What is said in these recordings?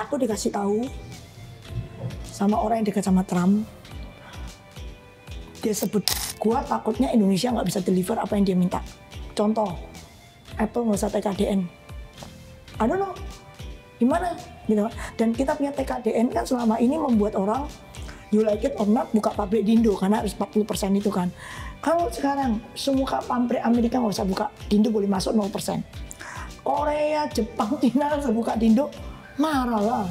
aku dikasih tahu sama orang yang dekat sama Trump. Dia sebut, gua takutnya Indonesia nggak bisa deliver apa yang dia minta. Contoh, Apple nggak usah TKDN. I don't know, gimana? Gitu. Dan kita punya TKDN kan selama ini membuat orang, you like it or not, buka pabrik di Indo karena harus 40% itu kan. Kalau sekarang semua pabrik Amerika nggak usah buka di Indo, boleh masuk 0%. Korea, Jepang, Cina harus buka di Indo, marah lah.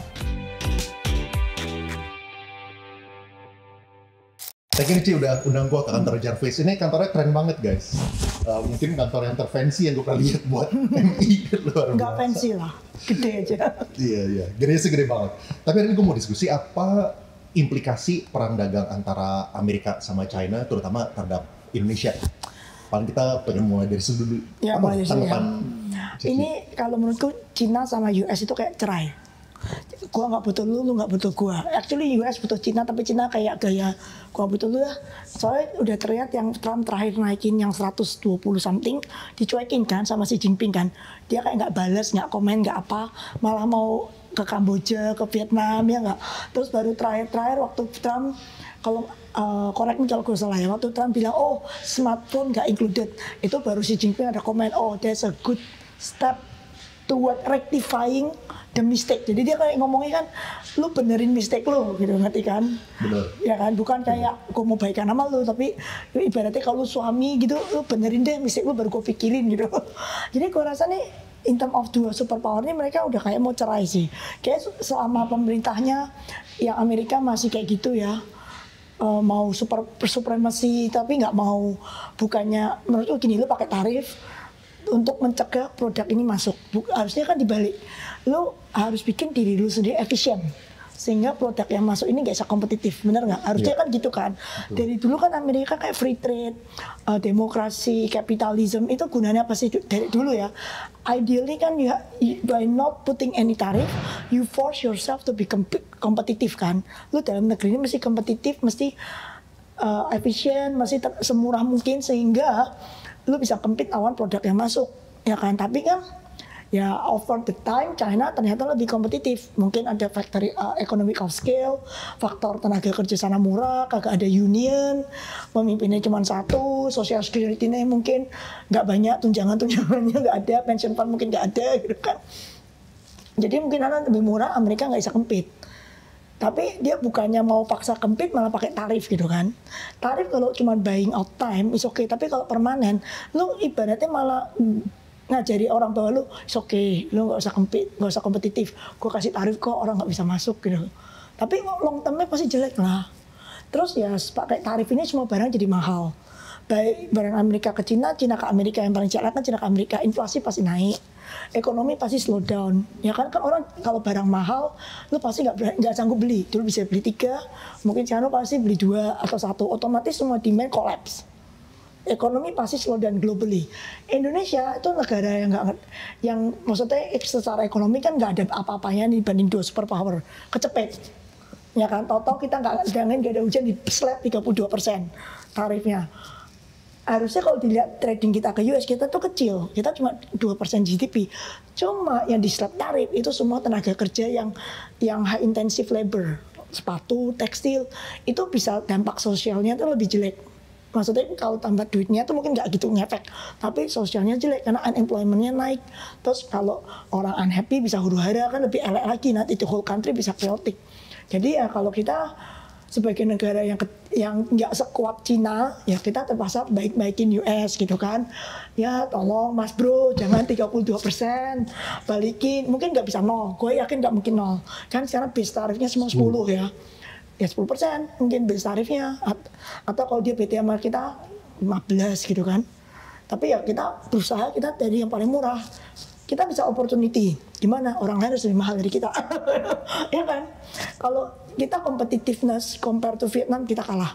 Thank you Ci udah undang gue ke kantor Jarvis. Ini kantornya keren banget guys. Mungkin kantor intervensi yang gue pernah lihat buat MI luar biasa. Nggak fancy lah, gede aja. Iya, gede sih gede banget. Tapi hari ini gue mau diskusi apa implikasi perang dagang antara Amerika sama China, terutama terhadap Indonesia. Paling kita pengen mulai dari situ dulu. Ya, apa tanggapan? Ini kalau menurutku China sama US itu kayak cerai. Gua nggak butuh lu nggak butuh gua. Actually US butuh Cina, tapi Cina kayak gaya gua butuh lu lah. Soalnya udah terlihat yang Trump terakhir naikin yang 120 something, dicuekin kan sama Xi Jinping kan. Dia kayak nggak balas, nggak komen, nggak apa, malah mau ke Kamboja, ke Vietnam ya nggak. Terus baru terakhir waktu Trump, kalau correct me kalau gue salah ya, waktu Trump bilang oh smartphone nggak included, itu baru Xi Jinping ada komen oh that's a good step toward rectifying the mistake. Jadi dia kayak ngomongnya kan, lu benerin mistake lu gitu, ngerti kan? Bener. Ya kan, bukan kayak gue mau baikan sama lu, tapi ibaratnya kalau lu suami gitu, lu benerin deh mistake lu baru gue pikirin gitu. Jadi gue rasa nih, in term of dua superpower ini mereka udah kayak mau cerai sih. Kayak selama pemerintahnya yang Amerika masih kayak gitu ya, mau supremasi tapi nggak mau, bukannya menurut lu gini, lu pakai tarif untuk mencegah produk ini masuk. Harusnya kan dibalik, lu harus bikin diri lu sendiri efisien sehingga produk yang masuk ini gak bisa kompetitif, bener nggak? Harusnya kan gitu kan. Dari dulu kan Amerika kayak free trade, demokrasi, kapitalisme, itu gunanya apa sih dari dulu ya? Ideally kan by not putting any tariff, you force yourself to be kompetitif kan. Lu dalam negeri ini mesti kompetitif, mesti efisien, mesti semurah mungkin sehingga lu bisa compete lawan produk yang masuk, ya kan? Tapi kan ya over the time China ternyata lebih kompetitif. Mungkin ada factory economic of scale, faktor tenaga kerja sana murah, kagak ada union, pemimpinnya cuma satu, social security-nya mungkin nggak banyak, tunjangannya nggak ada, pension fund mungkin nggak ada gitu kan. Jadi mungkin karena lebih murah, Amerika nggak bisa compete. Tapi dia bukannya mau paksa compete, malah pakai tarif gitu kan. Tarif kalau cuma buying out time, is okay. Tapi kalau permanen, lu ibaratnya malah ngajari orang bahwa lu is okay, lu nggak usah compete, nggak usah kompetitif. Gue kasih tarif kok, orang nggak bisa masuk gitu. Tapi long termnya pasti jelek lah. Terus ya pakai tarif ini semua barang jadi mahal. Baik barang Amerika ke Cina, Cina ke Amerika, yang paling jelek kan Cina ke Amerika, inflasi pasti naik. Ekonomi pasti slow down, ya kan? Kan orang kalau barang mahal, lu pasti nggak sanggup beli. Dulu bisa beli 3, mungkin sekarang pasti beli 2 atau 1. Otomatis semua demand collapse. Ekonomi pasti slow down globally. Indonesia itu negara yang yang maksudnya secara ekonomi kan nggak ada apa-apanya dibanding dua superpower. Kecepet, ya kan? Tahu-tahu kita nggak ada hujan di slap 32% tarifnya. Harusnya kalau dilihat trading kita ke US, kita tuh kecil, kita cuma 2% GDP. Cuma yang di slab tarif itu semua tenaga kerja yang high intensive labor, sepatu, tekstil, itu bisa dampak sosialnya tuh lebih jelek. Maksudnya kalau tambah duitnya tuh mungkin nggak gitu ngefek, tapi sosialnya jelek karena unemployment-nya naik. Terus kalau orang unhappy bisa huru-hara, kan lebih elek lagi, nanti the whole country bisa chaotic. Jadi ya kalau kita sebagai negara yang nggak sekuat Cina, ya kita terpaksa baik-baikin US gitu kan. Ya tolong mas bro, jangan 32%, balikin. Mungkin nggak bisa 0, gue yakin nggak mungkin 0. Kan sekarang base tarifnya semua 10 ya. Ya 10% mungkin base tarifnya. Atau kalau dia BT sama kita 15 gitu kan. Tapi ya kita berusaha, kita dari yang paling murah. Kita bisa opportunity, gimana orang lain harus lebih mahal dari kita. Ya kan? Kalau kita competitiveness compare to Vietnam, kita kalah.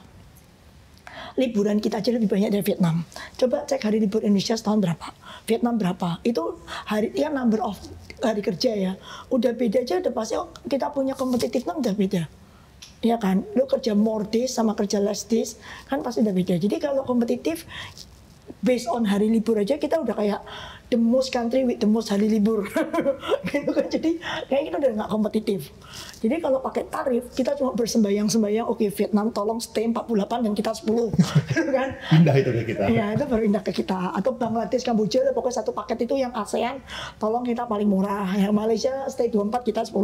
Liburan kita aja lebih banyak dari Vietnam. Coba cek hari libur Indonesia setahun berapa, Vietnam berapa. Itu hari ya number of hari kerja ya. Udah beda aja, udah pasti kita punya competitiveness udah beda. Ya kan? Lu kerja more days sama kerja less days kan pasti udah beda. Jadi kalau kompetitif based on hari libur aja kita udah kayak the most country with the most hari libur. Gitu kan, jadi kayak kita udah nggak kompetitif. Jadi kalau pakai tarif, kita cuma bersembayang-sembayang, oke Vietnam tolong stay 48 dan kita 10. Gitu kan. Indah itu ke kita. Iya, itu baru indah ke kita. Atau Bangladesh, Kamboja, pokoknya satu paket itu yang ASEAN, tolong kita paling murah. Yang Malaysia stay 24, kita 10.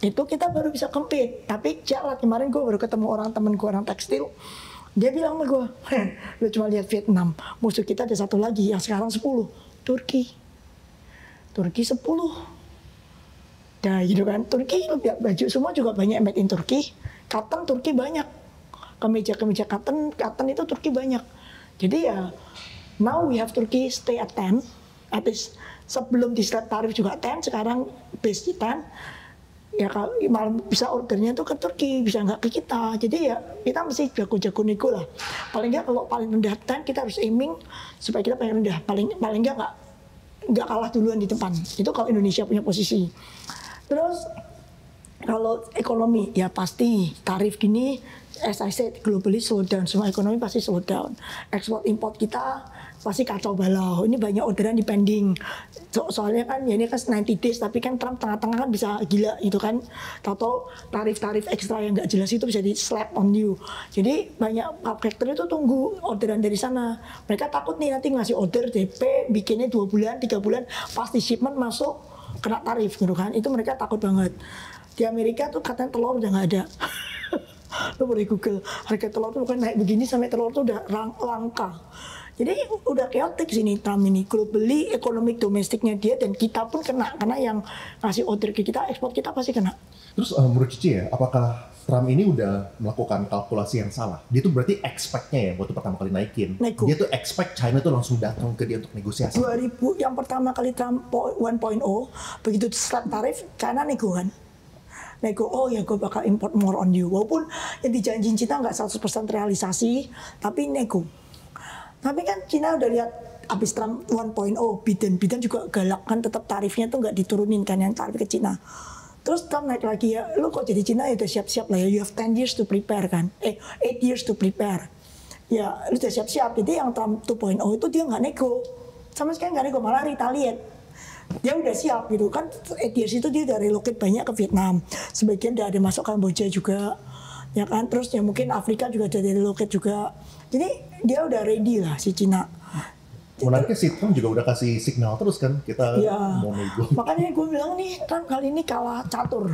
Itu kita baru bisa compete. Tapi jalan kemarin gue baru ketemu temen gue orang tekstil. Dia bilang sama gue, lu cuma lihat Vietnam, musuh kita ada satu lagi yang sekarang 10, Turki 10. Nah gitu kan, Turki baju semua juga banyak made in Turki, cotton Turki banyak, kemeja cotton itu Turki banyak. Jadi ya, now we have Turki stay at 10, at least sebelum di slab tarif juga 10, sekarang base 10. Ya kalau malah bisa ordernya tuh ke Turki, bisa nggak ke kita. Jadi ya kita mesti jago-jago nego lah. Paling nggak kalau paling rendah 10 kita harus aiming supaya kita paling rendah. Paling nggak kalah duluan di depan. Itu kalau Indonesia punya posisi. Terus kalau ekonomi ya pasti tarif gini, as I said, globally slow down. Semua ekonomi pasti slow down. Ekspor import kita pasti kacau balau. Ini banyak orderan di pending. Soalnya kan ya ini kan 90 days, tapi kan Trump tengah-tengah kan bisa gila gitu kan. Tahu tarif-tarif ekstra yang nggak jelas itu bisa di slap on you. Jadi banyak factory itu tunggu orderan dari sana. Mereka takut nih nanti ngasih order DP, bikinnya 2 bulan, 3 bulan, pasti shipment masuk kena tarif gitu kan. Itu mereka takut banget. Di Amerika tuh katanya telur udah nggak ada. Lo boleh Google, harga telur tuh bukan naik begini sampai telur tuh udah langka. Jadi udah chaotic sini Trump ini. Globally, ekonomi domestiknya dia dan kita pun kena. Karena yang ngasih order ke kita, ekspor kita pasti kena. Terus menurut Cici ya, apakah Trump ini udah melakukan kalkulasi yang salah? Dia tuh berarti expect-nya ya, waktu pertama kali naikin. Nego. Dia tuh expect China tuh langsung datang ke dia untuk negosiasi. 2000, yang pertama kali Trump 1.0, begitu slap tarif, China nego kan. Nego, oh ya gue bakal import more on you. Walaupun yang dijanjiin Cina nggak 100% realisasi, tapi nego. Tapi kan Cina udah lihat abis Trump 1.0, Biden juga galak kan, tetap tarifnya tuh nggak diturunin kan yang tarif ke Cina. Terus Trump naik lagi ya, lu kok jadi Cina ya udah siap-siap lah ya, you have 10 years to prepare kan, 8 years to prepare. Ya lu udah siap-siap, jadi yang Trump 2.0 itu dia nggak nego, sama sekali nggak nego, malah retaliate. Dia udah siap gitu kan, 8 years itu dia udah relocate banyak ke Vietnam, sebagian udah ada masuk Kamboja juga, ya kan, terus ya mungkin Afrika juga udah relocate juga. Jadi dia udah ready lah si Cina. Menariknya si Trump juga udah kasih signal terus kan, kita ya, mau nego. makanya gue bilang nih Trump kali ini kalah catur.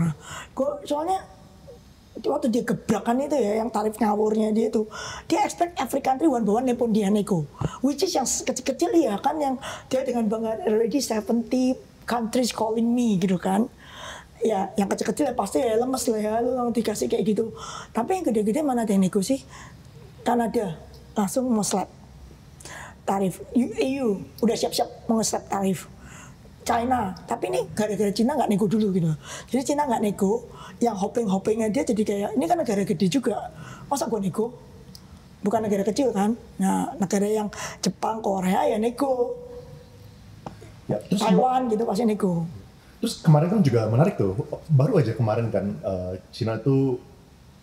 Soalnya waktu dia gebrakan itu ya, yang tarif ngawurnya dia tuh, dia expect every country one by one nepon dia nego. Which is yang kecil-kecil ya kan, yang dia dengan bangga already 70 countries calling me gitu kan. Ya yang kecil-kecil ya pasti ya lemes lah ya, lu dikasih kayak gitu. Tapi yang gede-gede mana ada yang nego sih? Kanada langsung mau slap tarif. EU udah siap-siap mau slap tarif. China, tapi ini gara-gara Cina nggak nego dulu gitu. Jadi Cina nggak nego, yang hoping-hopingnya dia jadi kayak, ini kan negara gede juga, masa gue nego? Bukan negara kecil kan? Nah, negara yang Jepang, Korea ya nego. Ya, terus Taiwan gitu pasti nego. Terus kemarin kan juga menarik tuh, baru aja kemarin kan Cina tuh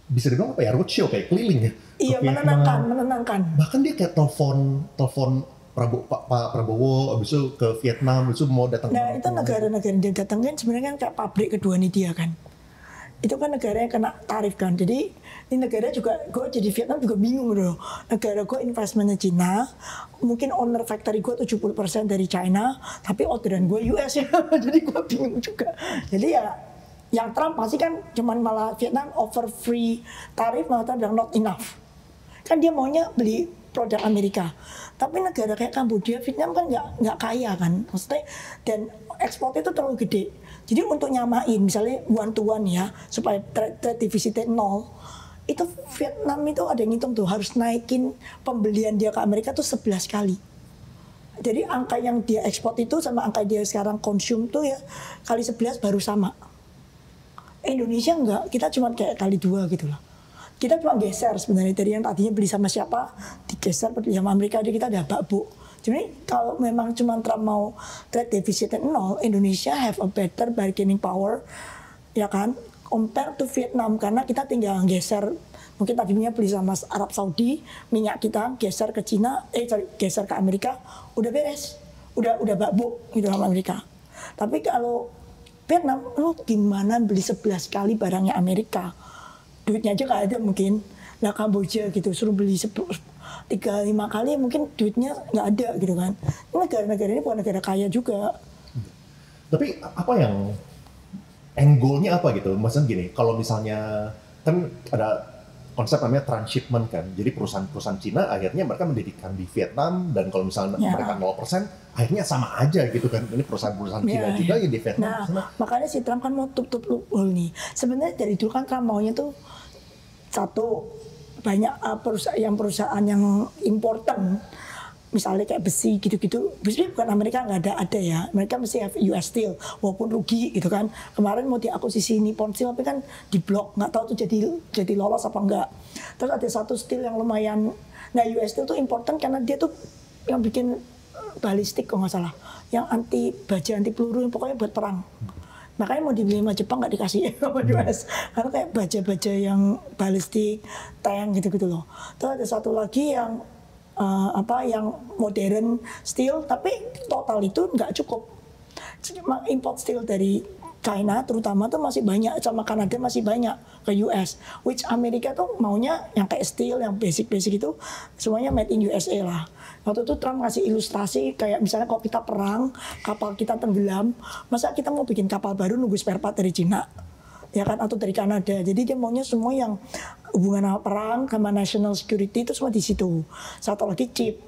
bisa dibilang apa ya, roadshow kayak keliling ya. Iya, menenangkan. Bahkan dia kayak telepon Pak Prabowo, abis itu ke Vietnam, abis itu mau datang. Nah itu negara-negara yang dia datangin sebenarnya kan kayak pabrik kedua nih dia kan. Itu kan negara yang kena tarif kan. Jadi ini negara juga, gue jadi Vietnam juga bingung loh. Negara gue investmentnya Cina, mungkin owner factory gue 70% dari China, tapi orderan gue US ya. Jadi gue bingung juga. Jadi ya yang Trump pasti kan cuman malah Vietnam offer free tarif, malah bilang not enough. Kan dia maunya beli produk Amerika. Tapi negara kayak Kamboja, Vietnam kan nggak kaya kan, maksudnya, dan ekspornya itu terlalu gede. Jadi untuk nyamain, misalnya one to one ya, supaya trade defisitnya 0, itu Vietnam itu ada yang ngitung tuh, harus naikin pembelian dia ke Amerika tuh 11 kali. Jadi angka yang dia ekspor itu sama angka dia sekarang konsum tuh ya, kali 11 baru sama. Indonesia enggak, kita cuma kayak kali 2 gitu loh. Kita cuma geser sebenarnya dari yang tadinya beli sama siapa, digeser beli sama Amerika, jadi kita ada bakbo. Jadi kalau memang cuma Trump mau trade deficit 0, Indonesia have a better bargaining power, ya kan, compare to Vietnam, karena kita tinggal geser. Mungkin tadinya beli sama Arab Saudi, minyak kita geser ke Cina, geser ke Amerika, udah beres. udah babuk gitu sama Amerika. Tapi kalau Vietnam, lo gimana beli 11 kali barangnya Amerika? Duitnya aja nggak ada mungkin. Nah Kamboja gitu, suruh beli 3-5 kali mungkin duitnya nggak ada gitu kan. Negara-negara ini bukan negara kaya juga. Tapi apa yang end goal-nya apa gitu? Maksudnya gini, kalau misalnya kan ada konsep namanya transshipment kan. Jadi perusahaan-perusahaan Cina akhirnya mereka mendirikan di Vietnam dan kalau misalnya mereka 0%, akhirnya sama aja gitu kan. Ini perusahaan-perusahaan Cina juga yang di Vietnam. Nah, makanya si Trump kan mau tutup loophole nih. Sebenarnya dari dulu kan Trump maunya tuh satu, banyak perusahaan yang important, misalnya kayak besi gitu-gitu. Besi bukan Amerika nggak ada ya. Mereka mesti have US Steel walaupun rugi gitu kan. Kemarin mau diakuisisi Nippon Steel tapi kan diblok, nggak tahu tuh jadi lolos apa enggak. Terus ada satu steel yang lumayan. Nah US Steel tuh important karena dia tuh yang bikin balistik kalau nggak salah, yang anti baja, anti peluru, yang pokoknya buat perang. Makanya mau dibeli sama Jepang nggak dikasih sama US, karena kayak baja-baja yang balistik, tank gitu-gitu loh. Terus ada satu lagi yang yang modern steel, tapi total itu nggak cukup. Import steel dari China terutama tuh masih banyak, sama Kanada masih banyak ke US. Which Amerika tuh maunya yang kayak steel, yang basic-basic itu semuanya made in USA lah. Waktu itu Trump ngasih ilustrasi kayak misalnya kalau kita perang, kapal kita tenggelam, masa kita mau bikin kapal baru nunggu spare part dari Cina? Ya kan, atau dari Kanada. Jadi dia maunya semua yang hubungan sama perang sama national security itu semua di situ. Satu lagi chip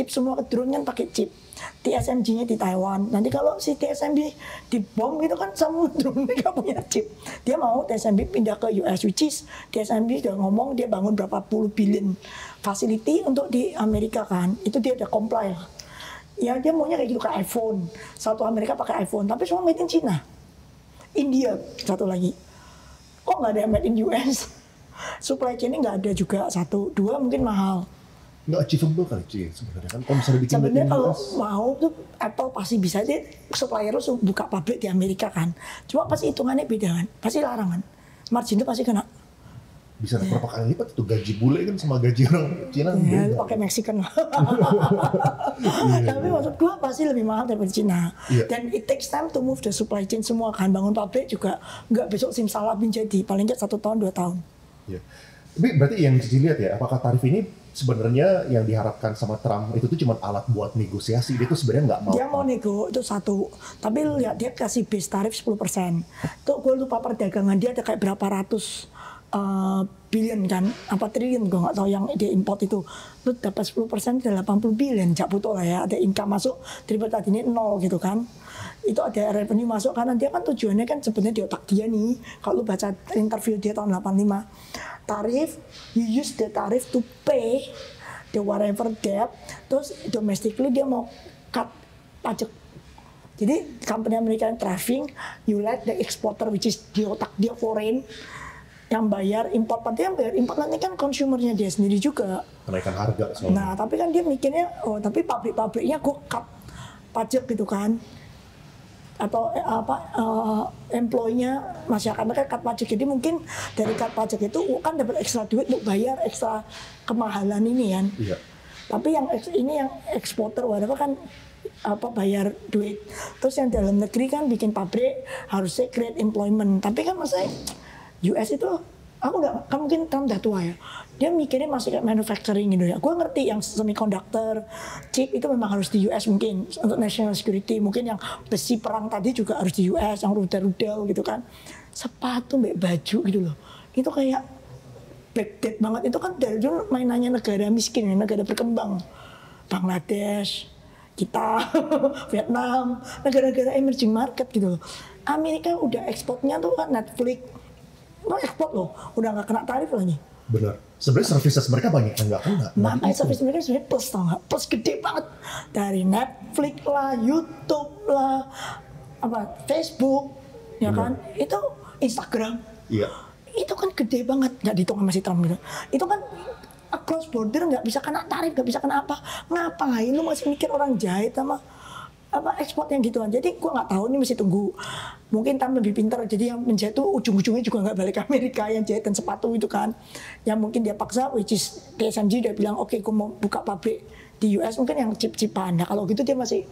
semua drone kan pakai chip. TSMC-nya di Taiwan. Nanti kalau si TSMC dibom gitu kan sama drone mereka punya chip. Dia mau TSMC pindah ke US, which is TSMC udah ngomong dia bangun berapa puluh billion facility untuk di Amerika kan. Itu dia udah comply lah. Ya dia maunya kayak gitu, kayak iPhone. Satu Amerika pakai iPhone, tapi semua made in China. India satu lagi. Kok nggak ada yang made in US? Supply chain-nya nggak ada juga. 1, 2 mungkin mahal. Nggak achievable kali sih sebenarnya kan. Kalau misalnya bikin sebenarnya kalau mau tuh Apple pasti bisa aja supplier lu buka pabrik di Amerika kan. Cuma pasti hitungannya beda kan. Pasti larangan. Margin itu pasti kena. Bisa berapa kali lipat itu gaji bule kan sama gaji orang Cina. Ya, pakai Mexican lah. Tapi maksud gua pasti lebih mahal daripada Cina. Dan it takes time to move the supply chain semua kan. Bangun pabrik juga nggak besok simsalabim jadi. Paling nggak 1 tahun 2 tahun. Iya. Tapi berarti yang dilihat ya, apakah tarif ini sebenarnya yang diharapkan sama Trump itu tuh cuma alat buat negosiasi, dia tuh sebenarnya nggak mau. Dia mau nego itu satu, tapi lihat dia kasih base tarif 10%. Tuh gue lupa perdagangan dia ada kayak berapa ratus billion kan, apa triliun gue nggak tahu yang dia import itu. Lu dapat 10% udah 80 billion, jak butuh lah ya, ada income masuk daripada tadi ini 0 gitu kan. Itu ada revenue masuk karena dia kan tujuannya kan sebenarnya di otak dia nih. Kalau lu baca interview dia tahun 85, tarif, you use the tarif to pay the whatever debt, terus domestically dia mau cut pajak. Jadi company Amerika yang trafficking, you let the exporter which is di otak dia foreign yang bayar import, nanti yang bayar import nanti kan consumernya dia sendiri juga. Kenaikan harga soalnya. Nah tapi kan dia mikirnya, oh tapi pabrik-pabriknya gue cut pajak gitu kan. Atau employee-nya masyarakat mereka cut pajak, jadi mungkin dari cut pajak itu kan dapat ekstra duit untuk bayar ekstra kemahalan ini kan. Iya. Tapi yang ini yang eksporter whatever kan bayar duit. Terus yang dalam negeri kan bikin pabrik harusnya create employment. Tapi kan maksudnya US itu aku nggak, kan mungkin Trump udah tua ya. Dia mikirnya masih kayak manufacturing gitu ya. Gue ngerti yang semiconductor, chip itu memang harus di US mungkin untuk national security. Mungkin yang besi perang tadi juga harus di US, yang rudal-rudal gitu kan. Sepatu, baju gitu loh. Itu kayak backdate banget. Itu kan dari dulu mainannya negara miskin, negara berkembang. Bangladesh, kita, Vietnam, negara-negara emerging market gitu loh. Amerika udah ekspornya tuh kan Netflix. Lo ekspor loh, udah nggak kena tarif lagi. Benar. Sebenarnya services mereka banyak yang nggak kena. Makanya service mereka sebenarnya plus, tau nggak? Plus gede banget. Dari Netflix lah, YouTube lah, Facebook, ya kan? Itu Instagram. Iya. Itu kan gede banget, nggak dihitung sama si Trump gitu. Itu kan across border nggak bisa kena tarif, nggak bisa kena apa. Ngapain lu masih mikir orang jahit sama ekspor yang gituan. Jadi gue nggak tahu, ini mesti tunggu. Mungkin Trump lebih pintar, jadi yang menjahit tuh ujung-ujungnya juga nggak balik ke Amerika, yang jahitan sepatu itu kan. Yang mungkin dia paksa, which is TSMC udah bilang oke, gue mau buka pabrik di US, mungkin yang chip-chipan. Nah kalau gitu dia masih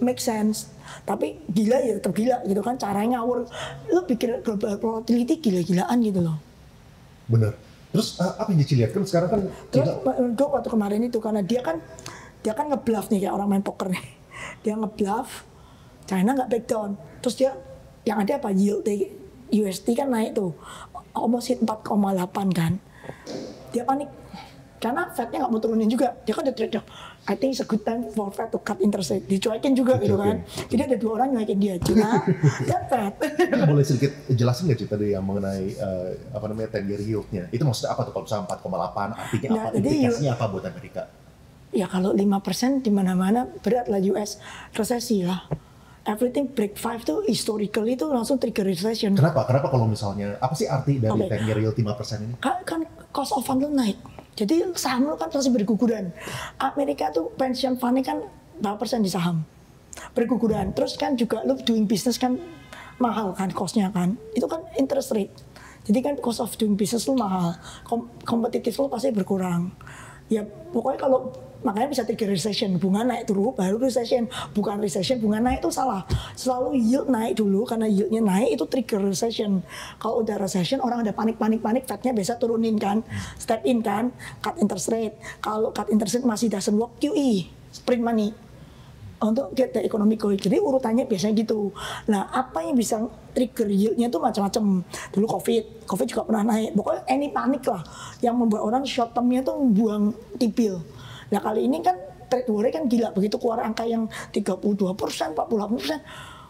make sense. Tapi gila ya tetap gila gitu kan, caranya ngawur. Lu pikir global volatility gila-gilaan gitu loh. Bener. Terus apa yang Cici lihat kan sekarang kan Terus gue waktu kemarin itu karena dia kan ngebluff nih kayak orang main poker nih. Dia ngebluff, China nggak back down. Terus dia yang ada apa, yield USD kan naik tuh, almost hit 4,8 kan. Dia panik karena Fednya nggak mau turunin juga. Dia kan udah trade, I think it's a good time for Fed to cut interest rate. Dicuekin juga gitu kan. Jadi ada dua orang nyuekin dia, China dan Fed. Boleh sedikit jelasin nggak Ci tadi yang mengenai 10-year yield-nya? Itu maksudnya apa tuh kalau misalnya 4,8 artinya Nah, apa? Implikasinya apa buat Amerika? Ya kalau 5% di mana-mana berat lah US, resesi lah. Everything break 5 tuh historically itu langsung trigger recession. Kenapa? Kenapa kalau misalnya, apa sih arti dari 10-year yield 5% ini? Kan cost of fund lu naik. Jadi saham lu kan pasti berguguran. Amerika tuh pension fund kan berapa persen di saham? Berguguran. Terus kan juga lu doing business kan mahal kan cost-nya kan. Itu kan interest rate. Jadi kan cost of doing business lu mahal. Kompetitif lu pasti berkurang. Ya pokoknya kalau makanya bisa trigger recession, bunga naik dulu baru recession, bukan recession bunga naik itu salah. Selalu yield naik dulu karena yieldnya naik itu trigger recession. Kalau udah recession orang ada panik, Fednya biasa turunin kan, step in kan, cut interest rate. Kalau cut interest rate masih doesn't work, QE, sprint money untuk get the economy going. Jadi urutannya biasanya gitu. Nah, apa yang bisa trigger yieldnya itu macam-macam. Dulu COVID juga pernah naik. Pokoknya any panik lah yang membuat orang short termnya tuh buang tipil. Nah kali ini kan trade war kan gila, begitu keluar angka yang 32%, 48%,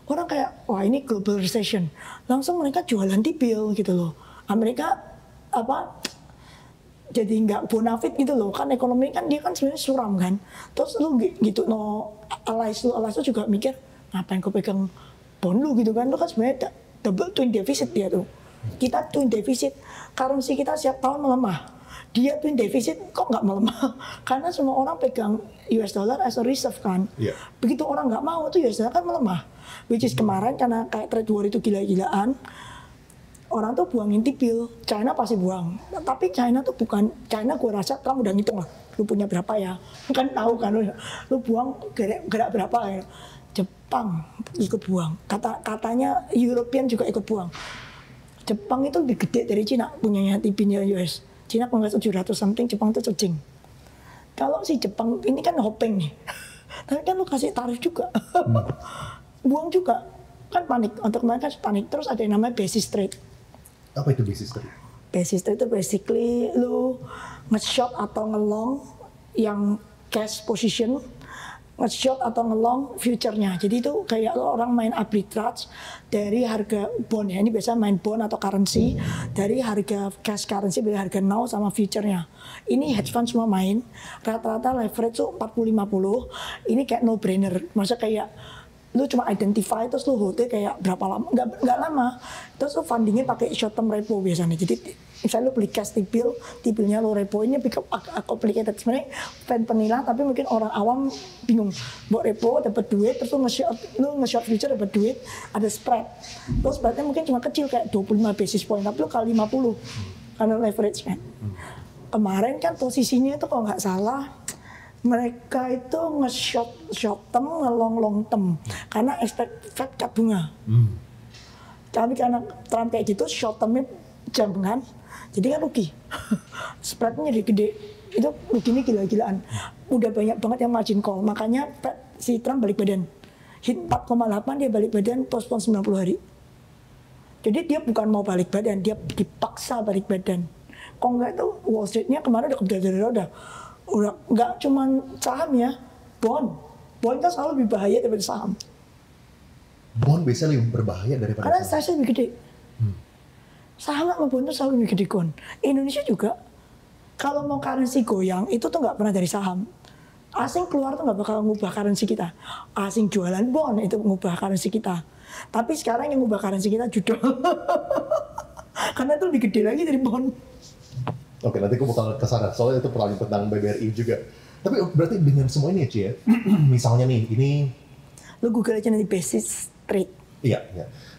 orang kayak wah ini global recession. Langsung mereka jualan tipil gitu loh. Amerika jadi nggak bonafit gitu loh, kan ekonomi kan dia kan sebenarnya suram kan. Terus lu gitu allies lu juga mikir ngapain gue pegang bond lu gitu kan, lu kan sebenarnya double twin deficit dia tuh. Kita twin deficit, currency kita setiap tahun melemah. Dia twin deficit kok nggak melemah? Karena semua orang pegang US dollar as a reserve kan. Yeah. Begitu orang nggak mau tuh US dollar kan melemah. Which is kemarin karena kayak trade war itu gila-gilaan, orang tuh buangin tipil, China pasti buang. Tapi China tuh bukan, China gue rasa Trump udah ngitung lah, lu punya berapa ya, kan tahu kan lu buang gerak berapa ya. Jepang ikut buang, katanya European juga ikut buang. Jepang itu lebih gede dari China punyanya tipilnya US. China kalau nggak 700 something, Jepang tuh cacing. Kalau si Jepang ini kan hopeng nih, tapi kan lu kasih tarif juga, buang juga, kan panik. Untuk mereka panik. Terus ada yang namanya basis trade. Apa itu basis trade? Basis trade itu basically lu nge-short atau nge-long yang cash position, nge-short atau nge-long future-nya. Jadi itu kayak orang main arbitrage dari harga bond ya. Ini biasa main bond atau currency dari harga cash currency, dari harga now sama future-nya. Ini hedge fund semua main. Rata-rata leverage tuh 40-50. Ini kayak no brainer. Maksudnya kayak lu cuma identify terus lu hold kayak berapa lama, nggak lama. Terus lu fundingnya pakai short term repo biasanya. Jadi misalnya lu beli cash tipilnya lu repo, ini agak complicated sebenarnya penilai, tapi mungkin orang awam bingung. Buat repo dapat duit, terus lu nge-short future dapat duit, ada spread. Terus spreadnya mungkin cuma kecil kayak 25 basis point, tapi lu kali 50 karena leverage kan. Kemarin kan posisinya itu kalau nggak salah mereka itu nge-short term, nge-long term karena expect Fed cut bunga. Tapi karena Trump kayak gitu, short termnya jam kan, jadi kan rugi. Spreadnya jadi gede, itu ruginya gila-gilaan. Udah banyak banget yang margin call, makanya si Trump balik badan. Hit 4,8 dia balik badan, postpone 90 hari. Jadi dia bukan mau balik badan, dia dipaksa balik badan. Kalau nggak itu Wall Street-nya kemarin udah kebetulan udah nggak cuma saham ya, bond kan selalu lebih bahaya daripada saham. Bond biasanya lebih berbahaya daripada karena size lebih gede. Saham sama bond itu selalu lebih gede kon. Indonesia juga kalau mau currency goyang itu tuh nggak pernah dari saham. Asing keluar tuh nggak bakal ngubah currency kita. Asing jualan bond itu ngubah currency kita. Tapi sekarang yang ngubah currency kita judul. Karena itu lebih gede lagi dari bond. Oke, nanti aku bakal kesana, soalnya itu pertanyaan tentang BBRI juga. Tapi berarti dengan semua ini ya, Ci ya, misalnya nih, ini... Lu Google aja nanti basis trade. Iya.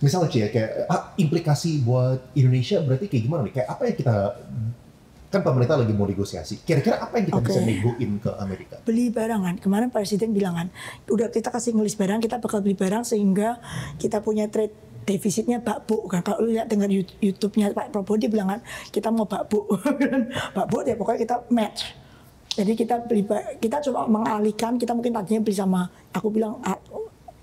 Misalnya Ci ya, kayak implikasi buat Indonesia berarti kayak gimana nih? Kayak apa yang kita kan pemerintah lagi mau negosiasi. Kira-kira apa yang kita bisa negoin ke Amerika? Beli barang kan. Kemarin Presiden bilang kan, udah kita kasih ngelis barang, kita bakal beli barang sehingga kita punya trade defisitnya bakbo kan. Kalau lihat dengar YouTube-nya Pak Prabowo dia bilang kan, kita mau bakbo. Bakbo ya pokoknya kita match. Jadi kita beli, kita coba mengalihkan, kita mungkin tadinya beli sama, aku bilang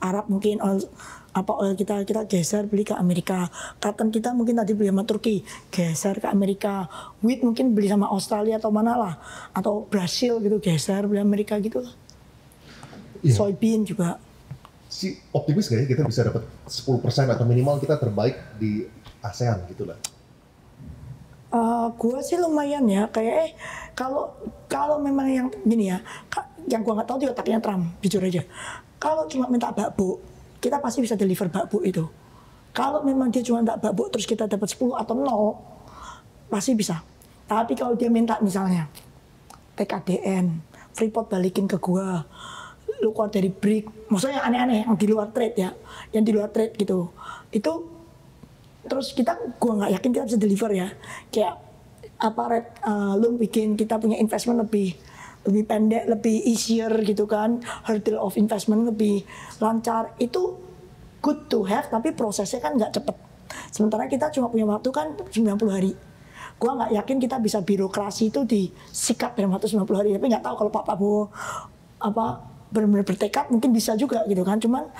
Arab mungkin oil kita geser beli ke Amerika. Cotton kita mungkin tadi beli sama Turki, geser ke Amerika. Wheat mungkin beli sama Australia atau mana lah, atau Brasil gitu, geser beli Amerika gitu lah. Soybean juga. Si optimis gak ya kita bisa dapat 10% atau minimal kita terbaik di ASEAN gitu lah? Gua sih lumayan ya, kayak kalau memang yang gini ya, yang gua nggak tahu di otaknya Trump, jujur aja. Kalau cuma minta bakbo, kita pasti bisa deliver bakbo itu. Kalau memang dia cuma minta bakbo terus kita dapat 10 atau 0, pasti bisa. Tapi kalau dia minta misalnya TKDN, Freeport balikin ke gua, lu keluar dari BRIC, maksudnya aneh-aneh yang di luar trade ya, yang di luar trade gitu, itu terus gua nggak yakin kita bisa deliver ya. Kayak lu bikin kita punya investment lebih pendek, lebih easier gitu kan, hurdle of investment lebih lancar, itu good to have, tapi prosesnya kan nggak cepet. Sementara kita cuma punya waktu kan 90 hari. Gua nggak yakin kita bisa birokrasi itu disikat dalam waktu 90 hari, tapi nggak tahu kalau Pak Prabowo benar-benar bertekad mungkin bisa juga gitu kan. Cuman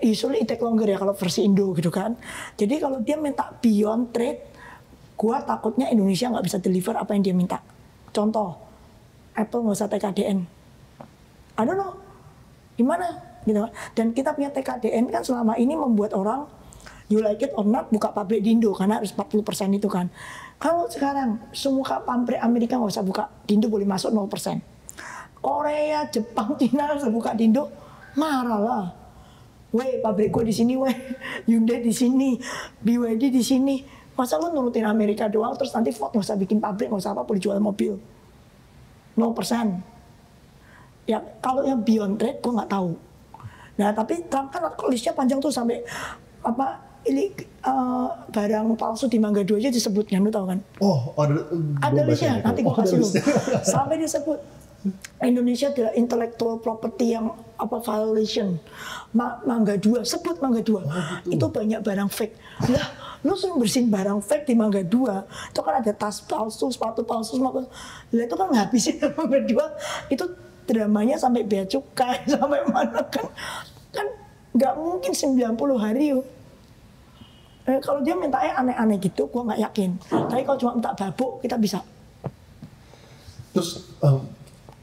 usually it take longer ya kalau versi Indo gitu kan. Jadi kalau dia minta beyond trade, gua takutnya Indonesia nggak bisa deliver apa yang dia minta. Contoh, Apple nggak usah TKDN. I don't know, gimana gitu kan. Dan kita punya TKDN kan selama ini membuat orang, you like it or not, buka pabrik di Indo karena harus 40% itu kan. Kalau sekarang semua pabrik Amerika nggak usah buka di Indo, boleh masuk 0%. Korea, Jepang, Cina harus buka di Indo, marah lah. Weh, pabrik gue di sini, weh, Hyundai di sini, BYD di sini. Masa lu nurutin Amerika doang, terus nanti Ford nggak usah bikin pabrik, nggak usah apa, boleh jual mobil. 0%. Ya, kalau yang beyond trade, gue nggak tahu. Nah, tapi Trump kan listnya panjang tuh sampai barang palsu di Mangga 2 aja disebutnya, lu tahu kan? Oh, ada listnya, nanti gue kasih lu. Sampai disebut Indonesia adalah intellectual property yang violation. Mangga 2, sebut Mangga 2. Itu banyak barang fake. Lah, lu suruh bersihin barang fake di Mangga 2. Itu kan ada tas palsu, sepatu palsu, lah itu kan ngabisin Mangga 2. Itu dramanya sampai bea cukai, sampai mana kan nggak mungkin 90 hari yuk. Kalau dia mintanya aneh-aneh gitu, gua nggak yakin. Tapi kalau cuma minta babuk, kita bisa. Terus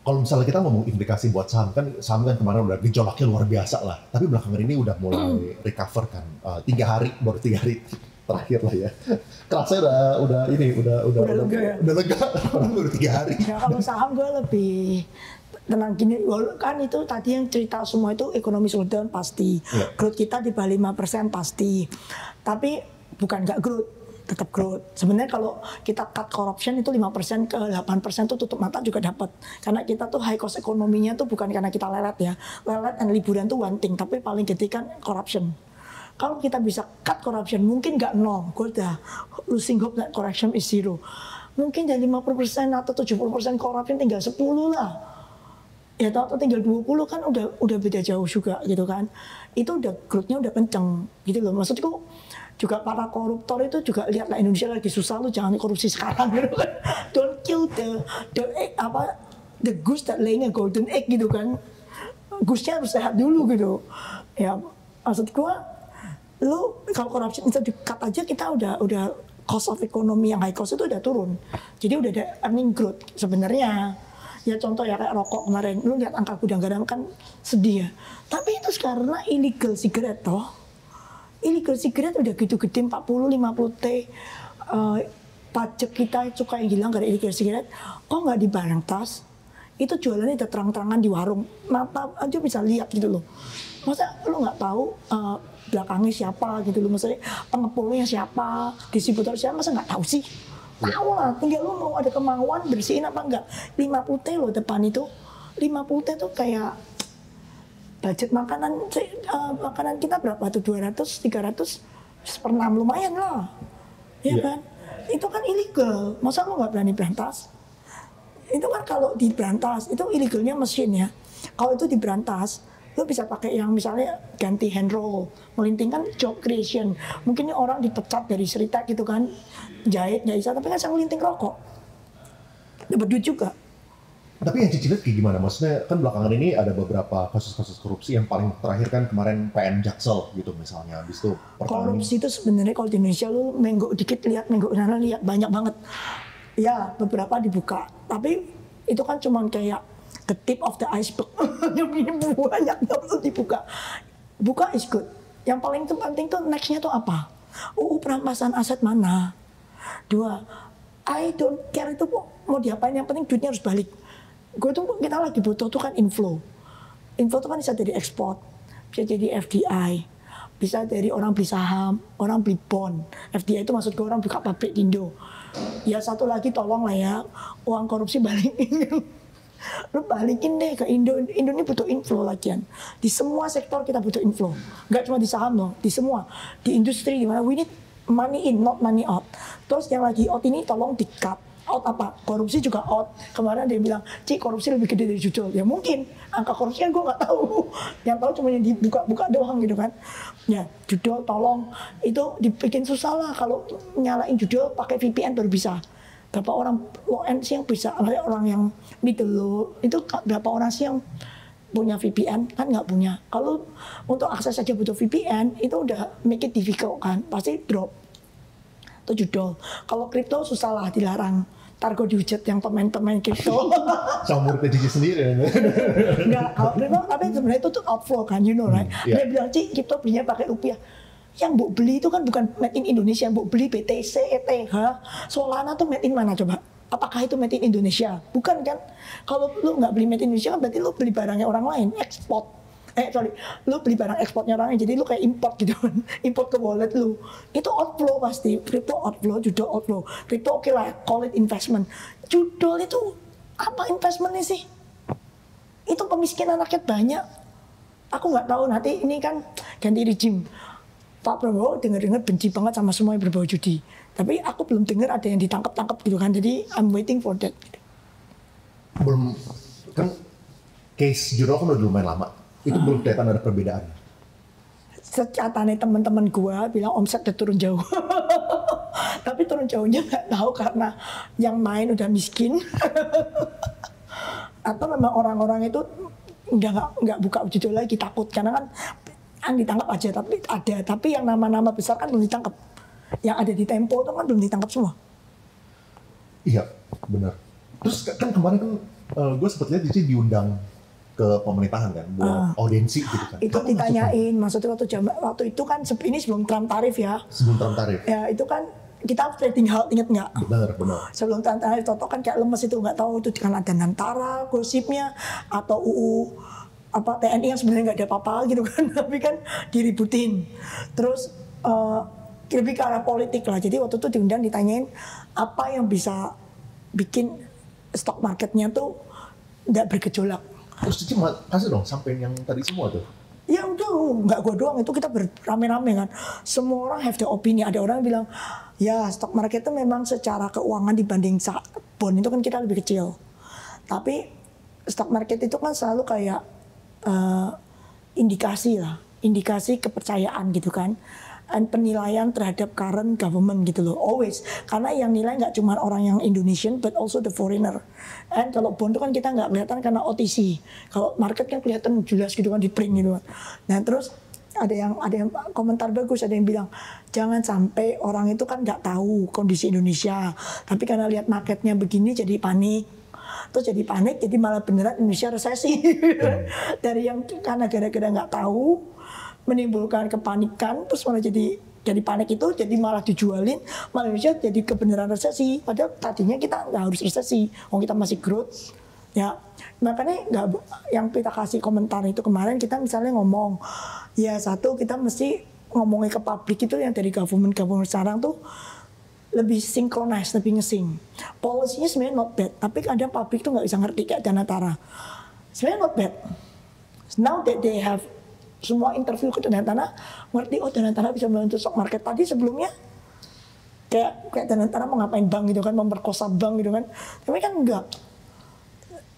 kalau misalnya kita ngomong implikasi buat saham kan kemarin udah gejolaknya luar biasa lah. Tapi belakangan ini udah mulai recover kan. 3 hari, baru 3 hari terakhir lah ya. Kerasnya udah lega. Udah 3 hari. Ya kalau saham gue lebih tenang gini, kan itu tadi yang cerita semua itu ekonomi slowdown pasti. Growth kita di bawah 5% pasti. Tapi bukan nggak growth, tetap growth. Sebenarnya kalau kita cut corruption itu 5% ke 8% tuh tutup mata juga dapat. Karena kita tuh high cost ekonominya tuh bukan karena kita lelet ya. Lelet dan liburan tuh one thing, tapi paling gede kan corruption. Kalau kita bisa cut corruption, mungkin nggak 0. Gue udah losing hope that corruption is 0. Mungkin dari 50% atau 70% corruption tinggal 10 lah. Ya atau tinggal 20 kan udah beda jauh juga gitu kan. Itu udah growth-nya udah kenceng gitu loh. Maksudku juga para koruptor itu juga lihatlah Indonesia lagi susah, lu jangan korupsi sekarang gitu kan. Don't kill the egg, the goose that laying a golden egg gitu kan. Goose-nya harus sehat dulu gitu. Ya maksud gua, lu kalau korupsi bisa di-cut aja, kita udah cost of ekonomi yang high cost itu udah turun. Jadi udah ada earning growth sebenarnya. Ya contoh ya kayak rokok kemarin, lu lihat angka gudang garam kan sedih ya. Tapi itu karena illegal cigarette toh. Illegal cigarette udah gitu gede 40-50 T. Pajak kita cukai hilang karena illegal cigarette. Kok nggak di barang tas? Itu jualannya udah terang-terangan di warung. Mata aja bisa lihat gitu loh. Masa lu nggak tahu belakangnya siapa gitu loh. Maksudnya pengepulnya siapa, distributor siapa, masa nggak tahu sih? Tahu lah, tinggal lu mau ada kemauan bersihin apa enggak. 50 T loh depan itu. 50 T tuh kayak budget makanan kita berapa tuh, 200, 300 seper 6 lumayan lah. Ya kan? itu kan illegal. Masa lo nggak berani berantas? Itu kan kalau diberantas itu illegalnya mesin ya. Kalau itu diberantas, lo bisa pakai yang misalnya ganti hand roll, melinting kan job creation. Mungkin orang dipecat dari Seritek gitu kan, jahit nggak bisa, tapi kan saya melinting rokok, dapat duit juga. Tapi yang Cici lihat kayak gimana? Maksudnya kan belakangan ini ada beberapa kasus-kasus korupsi yang paling terakhir kan kemarin PN Jaksel gitu misalnya. Habis itu Korupsi itu sebenarnya kalau di Indonesia lu minggu dikit lihat, minggu sana lihat banyak banget. Ya beberapa dibuka, tapi itu kan cuman kayak the tip of the iceberg. Yang ini banyak perlu dibuka. Buka is good. Yang paling penting tuh nextnya tuh apa? Perampasan aset mana? 2, I don't care itu mau diapain, yang penting duitnya harus balik. Gue tuh kita lagi butuh tuh kan inflow. Inflow tuh kan bisa dari ekspor, bisa jadi FDI, bisa dari orang beli saham, orang beli bond. FDI itu maksud gue orang buka pabrik di Indo. Ya satu lagi tolong lah ya, uang korupsi balikin. Lu balikin deh ke Indo. Indo ini butuh inflow lagian. Di semua sektor kita butuh inflow. Gak cuma di saham loh, di semua. Di industri dimana we need money in, not money out. Terus yang lagi out ini tolong di-cut. Out apa? Korupsi juga out. Kemarin dia bilang, Cik korupsi lebih gede dari judul. Ya mungkin, angka korupsi kan gue gak tahu. Yang tahu cuma yang dibuka-buka doang gitu kan. Ya judul tolong, itu dibikin susah lah kalau nyalain judul pakai VPN baru bisa. Berapa orang low end sih yang bisa, orang yang middle low, itu berapa orang sih yang punya VPN? Kan nggak punya. Kalau untuk akses saja butuh VPN, itu udah make it difficult kan, pasti drop. Itu judul. Kalau kripto susah lah, dilarang. Ntar gue dihujat yang pemain-pemain kripto. sama muridnya Cici sendiri. Enggak, kalau kripto, tapi sebenarnya itu tuh outflow kan, you know right? Dia bilang, Cik, kripto belinya pakai rupiah. Yang Mbok beli itu kan bukan made in Indonesia, Mbok beli BTC, ETH, Solana tuh made in mana coba? Apakah itu made in Indonesia? Bukan kan? Kalau lu nggak beli made in Indonesia kan berarti lu beli barangnya orang lain, ekspor. Lu beli barang ekspornya orang lain, jadi lu kayak import gitu kan, import ke wallet lu. Itu outflow pasti, crypto outflow, judul outflow. Crypto oke lah, call it investment. Judul itu apa investmentnya sih? Itu pemiskinan rakyat banyak. Aku nggak tahu nanti ini kan ganti regime. Pak Prabowo dengar-dengar benci banget sama semua yang berbau judi. Tapi aku belum dengar ada yang ditangkap-tangkap gitu kan. Jadi I'm waiting for that. Belum, kan case judul kan udah lumayan lama. Itu belum kelihatan ada perbedaan. Catanya teman-teman gua bilang omset udah turun jauh. Tapi turun jauhnya nggak tahu karena yang main udah miskin. Atau memang orang-orang itu nggak buka judul lagi, takut karena kan ditangkap aja, tapi yang nama-nama besar kan belum ditangkap. Yang ada di Tempo itu kan belum ditangkap semua. Iya, benar. Terus kan kemarin kan gue sempat lihat Cici diundang ke pemerintahan kan buat audiensi gitu kan. Itu ditanyain, maksudnya waktu itu kan ini sebelum Trump tarif ya. Sebelum Trump tarif. Ya itu kan kita trading halt, inget nggak? Benar. Sebelum Trump tarif, Toto kan kayak lemes itu, nggak tahu itu kan ada Nantara, gosipnya, atau UU apa TNI yang sebenarnya nggak ada apa-apa gitu kan, tapi kan diributin. Terus lebih ke arah politik lah. Jadi waktu itu diundang ditanyain apa yang bisa bikin stock marketnya tuh nggak bergejolak. Terus Cici kasih dong sampai yang tadi semua tuh. Ya udah, nggak gua doang, itu kita beramai-ramai kan. Semua orang have the opini. Ada orang yang bilang, ya stock market itu memang secara keuangan dibanding bond itu kan kita lebih kecil. Tapi stock market itu kan selalu kayak indikasi kepercayaan gitu kan. Dan penilaian terhadap current government gitu loh, always. Karena yang nilai nggak cuma orang yang Indonesian, but also the foreigner. And kalau bond itu kan kita nggak kelihatan karena OTC. Kalau market kan kelihatan jelas gitu kan, di print gitu kan. Nah terus ada yang komentar bagus, ada yang bilang jangan sampai orang itu kan nggak tahu kondisi Indonesia, tapi karena lihat marketnya begini jadi panik. Terus jadi panik, jadi malah beneran Indonesia resesi. Dari yang karena gara-gara nggak tahu, menimbulkan kepanikan, terus malah jadi panik itu, jadi malah dijualin, malah Indonesia jadi kebenaran resesi. Padahal tadinya kita nggak harus resesi, kita masih growth. Ya, makanya yang kita kasih komentar itu kemarin kita misalnya ngomong, ya satu kita mesti ngomongnya ke publik itu yang dari government sekarang tuh lebih synchronize, lebih ngesing. Policy-nya sebenarnya not bad, tapi kadang publik tuh nggak bisa ngerti kayak Danatara. Sebenarnya not bad. Now that they have semua interview ke Danatara, ngerti Danatara bisa membantu stock market. Tadi sebelumnya kayak tentara mau ngapain bank gitu kan, memperkosa bank gitu kan. Tapi kan enggak.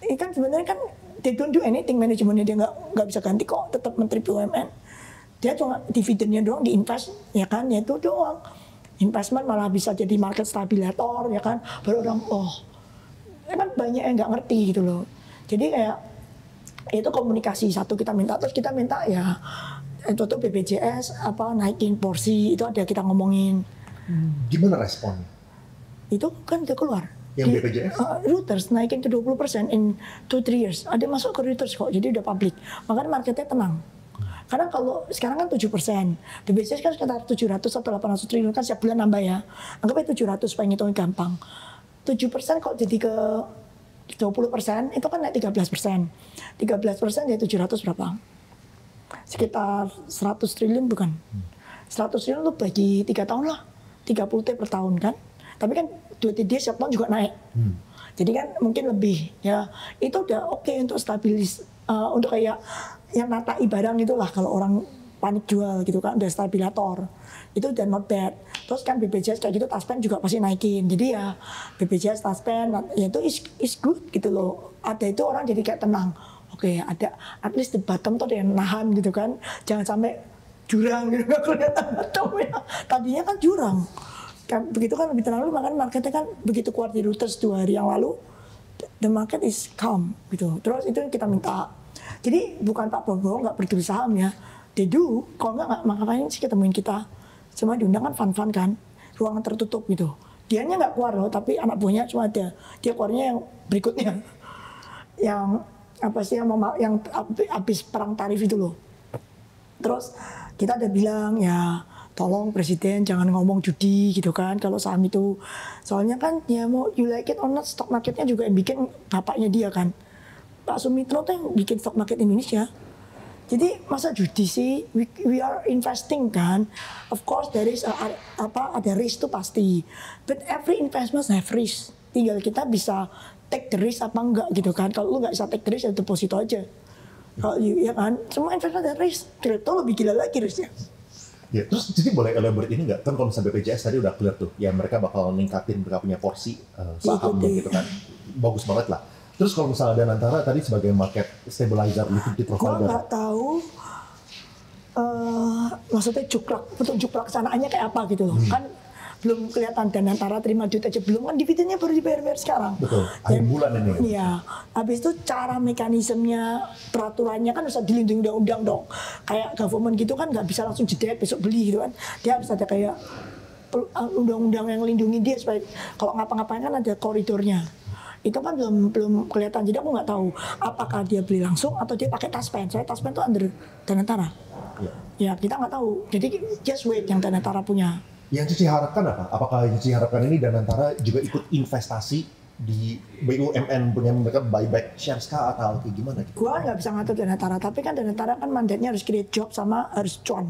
Ini kan sebenarnya kan they don't do anything, manajemennya dia nggak bisa ganti kok, tetap Menteri BUMN. Dia cuma dividennya doang diinvest, ya kan, ya itu doang. Investment malah bisa jadi market stabilizer, ya kan. Baru orang, kan banyak yang nggak ngerti gitu loh. Jadi kayak itu komunikasi satu kita minta, terus kita minta ya itu tuh BPJS apa naikin porsi, itu ada kita ngomongin. Gimana responnya? Itu kan udah keluar. Yang BPJS? Reuters naikin ke 20% in 2-3 years. Ada masuk ke Reuters kok, jadi udah publik. Makanya marketnya tenang. Karena kalau sekarang kan 7%, BPJS kan sekitar 700 atau 800 triliun kan setiap bulan nambah ya. Anggap aja 700 supaya ngitungin gampang. 7% kok jadi ke 20%, itu kan naik 13%. 13% jadi 700 berapa? Sekitar 100 triliun bukan? 100 triliun lu bagi 3 tahun lah. 30 T per tahun kan. Tapi kan duit dia setiap tahun juga naik. Jadi kan mungkin lebih ya. Itu udah oke untuk stabilis, untuk kayak yang natai barang itulah kalau orang panik jual gitu kan, udah stabilisator. Itu udah not bad. Terus kan BPJS kayak gitu, Taspen juga pasti naikin. Jadi ya BPJS, Taspen, ya itu is good gitu loh. Ada itu orang jadi kayak tenang. Oke, ada at least the bottom tuh ada yang nahan gitu kan. Jangan sampai jurang gitu, nggak kelihatan bottomnya. Tadinya kan jurang. Begitu kan lebih tenang, makanya marketnya kan begitu keluar di Reuters 2 hari yang lalu, the market is calm gitu. Terus itu yang kita minta. Jadi bukan Pak Prabowo nggak berdiri saham ya, they do. Kalau nggak makanya sih ketemuin kita. Cuma diundang kan fun-fun kan, ruangan tertutup gitu. Dianya nggak keluar loh, tapi anak buahnya cuma ada. Dia keluarnya yang berikutnya, yang apa sih yang habis perang tarif itu loh. Terus kita udah bilang ya, tolong presiden jangan ngomong judi gitu kan kalau saham itu, soalnya kan ya mau you like it or not, stock marketnya juga yang bikin bapaknya dia kan, Pak Sumitro tuh yang bikin stock market Indonesia. Jadi masa judi sih, we are investing kan, of course there is ada risk tuh pasti, but every investment have risk, tinggal kita bisa take the risk apa enggak gitu kan. Kalau lu nggak bisa take the risk ya deposito aja. Kalau ya kan semua investment ada risk, kripto lebih gila lagi risknya. Ya, terus jadi boleh elaborate ini nggak? Kan kalau misalnya BPJS tadi udah clear tuh, ya mereka bakal ningkatin mereka punya porsi saham gitu kan, bagus banget lah. Terus kalau misalnya ada Danantara tadi sebagai market stabilizer, liquidity provider. Gua nggak tahu, maksudnya bentuk juk pelaksanaannya kayak apa gitu loh. Kan belum kelihatan Danantara terima duit aja belum, kan dividennya baru dibayar sekarang. Betul, akhir bulan ini. Iya, habis itu cara mekanismenya, peraturannya kan harus dilindungi undang-undang dong. Kayak government gitu kan nggak bisa langsung jeder besok beli gitu kan. Dia harus ada kayak undang-undang yang melindungi dia supaya kalau ngapa-ngapain kan ada koridornya. Itu kan belum kelihatan, jadi aku nggak tahu apakah dia beli langsung atau dia pakai Taspen. Soalnya Taspen itu under Danantara. Ya kita nggak tahu, jadi just wait yang Danantara punya. Yang Cici harapkan apa? Apakah yang Cici harapkan ini Danantara juga ikut investasi di BUMN, punya mereka buyback shares kah atau kayak gimana? Gua nggak bisa ngatur Danantara, tapi kan Danantara kan mandatnya harus create job sama harus cuan.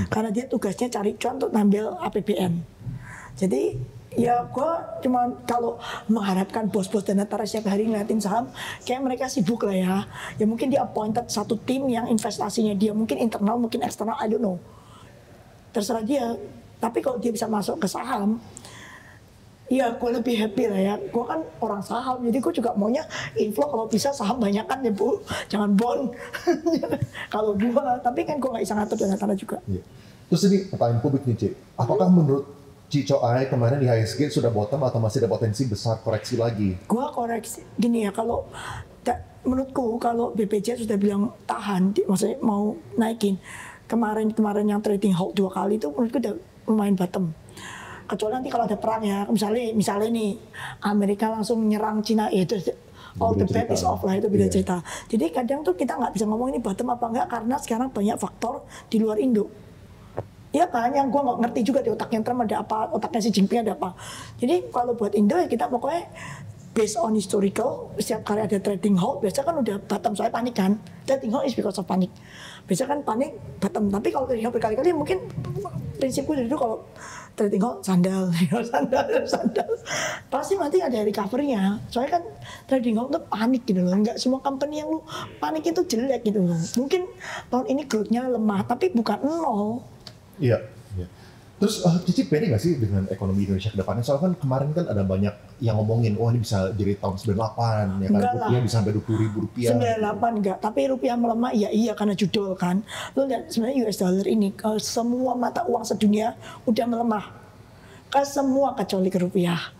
Karena dia tugasnya cari cuan untuk ngambil APBN. Jadi ya gua cuma kalau mengharapkan bos-bos Danantara setiap hari ngeliatin saham, kayak mereka sibuk lah ya. Ya mungkin dia appointed satu tim yang investasinya dia mungkin internal, mungkin eksternal, I don't know. Terserah dia. Tapi kalau dia bisa masuk ke saham, ya gue lebih happy lah ya. Gue kan orang saham, jadi gue juga maunya inflow kalau bisa saham banyak kan ya Bu. Jangan bond. Kalau gue, tapi kan gue nggak bisa ngatur Danantara juga. Ya. Terus ini pertanyaan publik nih Cik. Apakah menurut Cico Ai kemarin di HSG sudah bottom atau masih ada potensi besar koreksi lagi? Gue koreksi, gini ya, kalau menurutku kalau BPJS sudah bilang tahan, maksudnya mau naikin. Kemarin yang trading halt 2 kali itu menurutku udah lumayan bottom. Kecuali nanti kalau ada perang ya, misalnya nih Amerika langsung nyerang Cina, itu all the bet is off lah, itu beda cerita. Jadi kadang tuh kita nggak bisa ngomong ini bottom apa enggak karena sekarang banyak faktor di luar Indo. Iya kan, yang gue nggak ngerti juga di otaknya Trump ada apa, otaknya si Jinping ada apa. Jadi kalau buat Indo ya kita pokoknya based on historical, setiap kali ada trading halt biasa kan udah bottom, soalnya panik kan. Trading halt is because of panik. Biasa kan panik bottom, tapi kalau trading halt berkali-kali mungkin prinsipku dari dulu kalau trading halt sandal. Pasti nanti ada recovery-nya. Soalnya kan trading halt tuh panik gitu loh. Enggak semua company yang lu panik itu jelek gitu loh. Mungkin tahun ini growth-nya lemah, tapi bukan nol. Iya. Terus Cici pede nggak sih dengan ekonomi Indonesia ke depannya? Soalnya kan kemarin kan ada banyak yang ngomongin, wah ini bisa jadi tahun 98, ya kan Enggak rupiah lah. bisa sampai 20.000 rupiah. 98 enggak, tapi rupiah melemah ya iya karena judul kan. Lo lihat sebenarnya US dollar ini kalau semua mata uang sedunia udah melemah. Ke semua kecuali ke rupiah.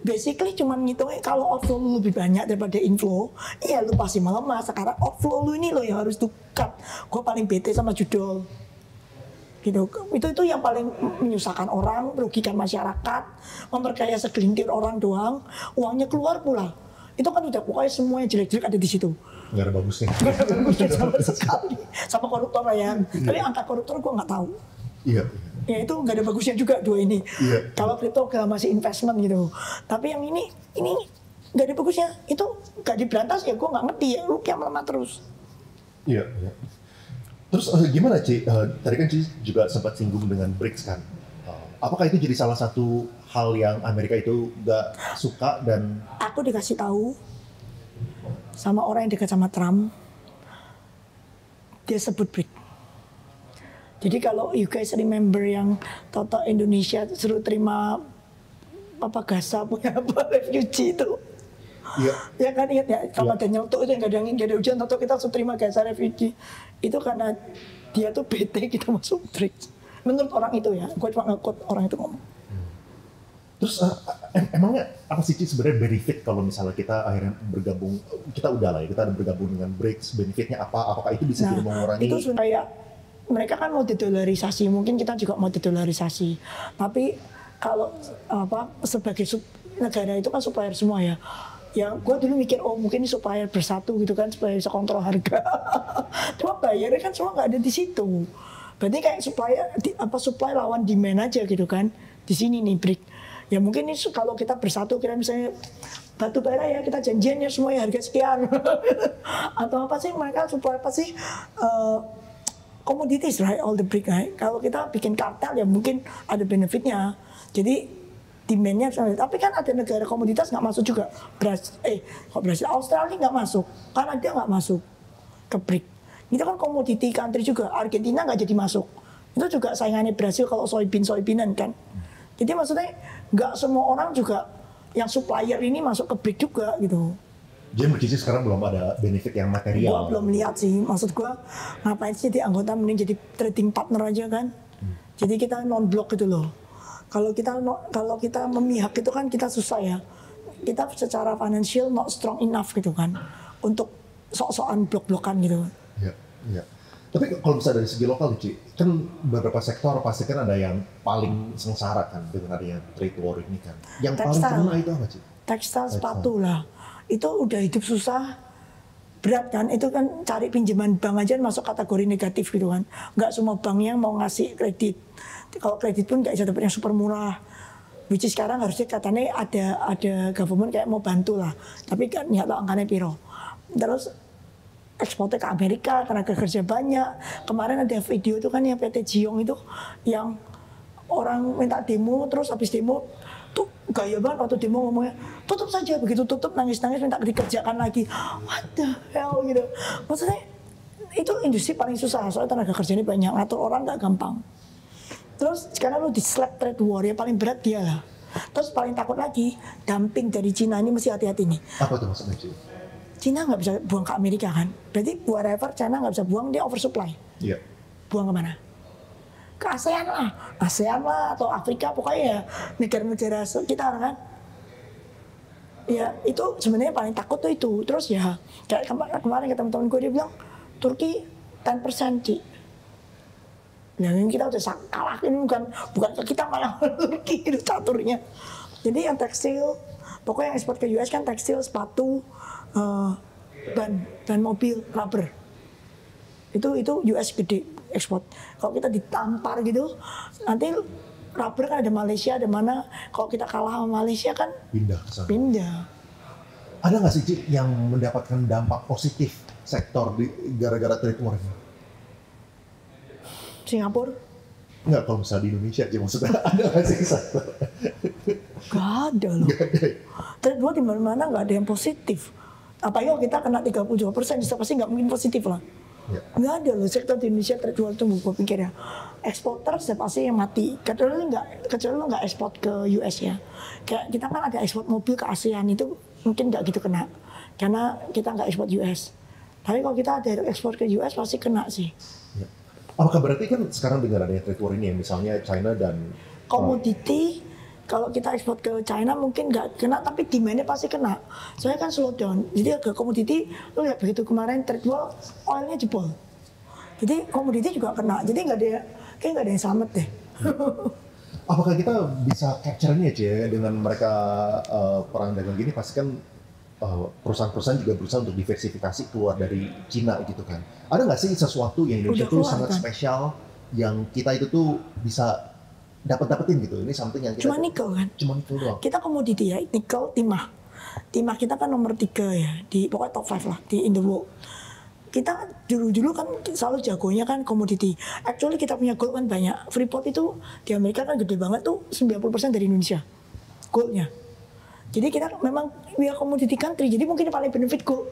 Basically cuma ngitungnya kalau outflow lu lebih banyak daripada inflow, iya lu pasti melemah. Sekarang outflow lu ini lo yang harus tukar. Gue paling bete sama judul. Gitu. Itu yang paling menyusahkan orang, merugikan masyarakat, memperkaya segelintir orang doang, uangnya keluar pula. Itu kan udah pokoknya semua yang jelek-jelek ada di situ. Nggak ada bagusnya. Gak ada bagusnya sama sekali. Sama koruptor lah ya. Tapi angka koruptor gue nggak tahu. Iya. Ya itu nggak ada bagusnya juga dua ini. Iya. Kalau kripto masih investment gitu. Tapi yang ini nggak ada bagusnya. Itu nggak diberantas ya gue nggak ngerti ya. Rupiah melemah terus. Iya. Terus gimana Ci? Tadi kan Ci juga sempat singgung dengan BRICS kan. Apakah itu jadi salah satu hal yang Amerika itu nggak suka dan Aku dikasih tahu sama orang yang dekat sama Trump, dia sebut BRIC. Jadi kalau you guys remember yang Toto Indonesia suruh terima apa Gaza punya apa refugee itu. Iya. Ya kan ingat ya, kalau ada nyontok itu yang gak ada ujian, Toto kita harus terima Gaza refugee. Itu karena dia tuh bete kita masuk BRICS. Menurut orang itu ya, gue cuma nge-quote orang itu ngomong. Terus emangnya apa sih Ci sebenarnya benefit kalau misalnya kita akhirnya bergabung, kita udah lah ya, kita ada bergabung dengan BRICS, benefitnya apa? Apakah itu bisa jadi mengurangi? Itu kayak mereka kan mau dedolarisasi, mungkin kita juga mau dedolarisasi. Tapi kalau sebagai negara itu kan supplier semua ya. Ya gue dulu mikir mungkin ini supplier bersatu gitu kan supaya bisa kontrol harga. Cuma bayarnya kan semua nggak ada di situ. Berarti kayak supply lawan demand aja gitu kan. Di sini nih BRIC. Ya mungkin ini kalau kita bersatu kira misalnya batu bara ya kita janjian ya semua ya harga sekian. Atau apa sih mereka supply apa sih commodities right, all the BRIC right. Kalau kita bikin kartel ya mungkin ada benefitnya. Jadi demand-nya, tapi kan ada negara komoditas nggak masuk juga. Brasil, Australia nggak masuk, Kanada nggak masuk ke BRIC. Itu kan komoditi country juga. Argentina nggak jadi masuk. Itu juga saingannya Brasil kalau soybeanan kan. Jadi maksudnya nggak semua orang juga yang supplier ini masuk ke BRIC juga gitu. Jadi menurut Cici sekarang belum ada benefit yang material. Gua belum lihat sih, maksud gua ngapain sih jadi anggota mending jadi trading partner aja kan. Jadi kita non-block gitu loh. Kalau kita memihak itu kan kita susah ya. Kita secara financial not strong enough gitu kan untuk sok-sokan blok-blokan gitu. Iya. Tapi kalau bisa dari segi lokal Ci, kan beberapa sektor pasti kan ada yang paling sengsara kan dengan adanya trade war ini kan. Yang paling kena itu apa Ci? Tekstil, sepatu lah. Itu udah hidup susah, berat kan. Itu kan cari pinjaman bank aja masuk kategori negatif gitu kan. Nggak semua banknya mau ngasih kredit. Kalau kredit pun nggak bisa dapet yang super murah. Which is sekarang harusnya katanya ada government kayak mau bantu lah. Tapi kan nggak tahu angkanya piro. Terus ekspornya ke Amerika, tenaga kerja banyak. Kemarin ada video itu kan yang PT Jiong itu yang orang minta demo, terus habis demo tuh gaya banget waktu demo ngomongnya tutup saja, begitu tutup nangis-nangis minta dikerjakan lagi. What the hell gitu. Maksudnya itu industri paling susah soalnya tenaga kerjanya banyak, ngatur orang nggak gampang. Terus sekarang lu di slap trade war ya paling berat dia lah. Terus paling takut lagi dumping dari Cina ini mesti hati-hati nih. Apa tuh maksudnya Ci? Cina nggak bisa buang ke Amerika kan? Berarti whatever China nggak bisa buang dia oversupply. Iya. Buang kemana? Ke ASEAN lah atau Afrika pokoknya ya negara-negara sekitar kan. Ya itu sebenarnya paling takut tuh itu. Terus ya kayak kemarin ke teman-teman gue dia bilang Turki 10% Ci. Nah ini kita udah kalah, ini bukan ke kita malah Turki itu caturnya. Jadi yang tekstil, pokoknya yang ekspor ke US kan tekstil, sepatu, ban mobil, rubber. Itu US gede ekspor. Kalau kita ditampar gitu, nanti rubber kan ada Malaysia, ada mana. Kalau kita kalah sama Malaysia kan pindah. Ada nggak sih Ci yang mendapatkan dampak positif sektor gara-gara trade war ini? Singapura? Enggak, kalau misalnya di Indonesia aja maksudnya ada nggak sih sektor? Gak ada loh. Trade war di mana-mana nggak ada yang positif. Apalagi kalau kita kena 32%, pasti nggak mungkin positif lah. Ya. Nggak ada loh sektor di Indonesia trade war itu gue pikir ya. eksporter sudah pasti yang mati. Kecuali lu nggak ekspor ke US ya. Kayak kita kan ada ekspor mobil ke ASEAN itu mungkin nggak gitu kena, karena kita nggak ekspor US. Tapi kalau kita ada ekspor ke US pasti kena sih. Ya. Apakah berarti kan sekarang dengan adanya trade war ini ya, misalnya China dan Komoditi, kalau kita ekspor ke China mungkin nggak kena, tapi demandnya pasti kena. Soalnya kan slow down. Jadi harga komoditi, lu lihat begitu kemarin trade war, oilnya jebol. Jadi komoditi juga kena. Jadi kayak nggak ada yang selamat deh. apakah kita bisa capture ini aja ya dengan mereka perang dagang gini, pasti kan perusahaan-perusahaan juga berusaha untuk diversifikasi keluar dari Cina gitu kan. Ada nggak sih sesuatu yang Indonesia tuh sangat kan? spesial yang kita itu tuh bisa dapetin gitu? Ini something yang kita Cuma nikel kan? Cuma nikel doang. Kita komoditi ya, nikel, timah. Timah kita kan nomor 3 ya, di pokoknya top 5 lah di in the world. Kita dulu kan selalu jagonya kan komoditi. Actually kita punya gold kan banyak. Freeport itu di Amerika kan gede banget tuh, 90% dari Indonesia goldnya. Jadi kita memang we are commodity country, jadi mungkin paling benefit gold.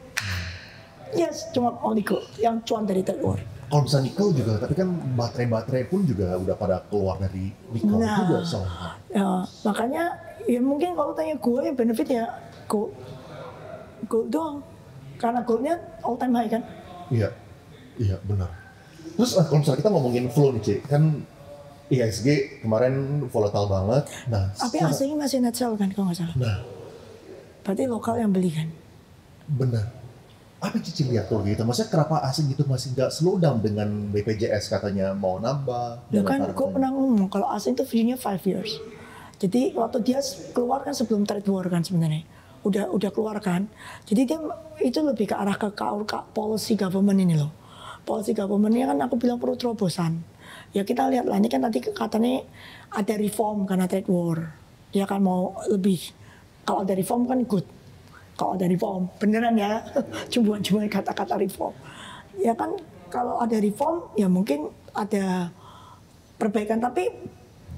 Yes, cuma only gold yang cuan dari trade war. Kalau bisa nikel juga, tapi kan baterai pun juga udah pada keluar dari nikel juga soalnya. Ya, makanya ya mungkin kalau tanya gue ya benefit ya gold doang. Karena goldnya all time high kan. Iya benar. Terus kalau misalnya kita ngomongin flow nih Cik, kan IHSG kemarin volatile banget. Nah, tapi asing masih net sell kan kalau nggak salah. Nah, berarti lokal yang beli kan. Benar. Apa Cici lihat tuh gitu? Maksudnya kenapa asing itu masih nggak slow down dengan BPJS katanya mau nambah? Ya kan, gue pernah ngomong kalau asing itu view-nya 5 years. Jadi waktu dia keluar kan sebelum trade war kan sebenarnya. Udah keluar kan. Jadi dia itu lebih ke arah ke policy government ini loh. Policy government-nya kan aku bilang perlu terobosan. Ya kita lihat lah, ini kan tadi katanya ada reform karena trade war. Dia kan mau lebih, kalau ada reform kan good. Kalau ada reform, beneran ya, cuma kata-kata reform. Ya kan kalau ada reform, ya mungkin ada perbaikan, tapi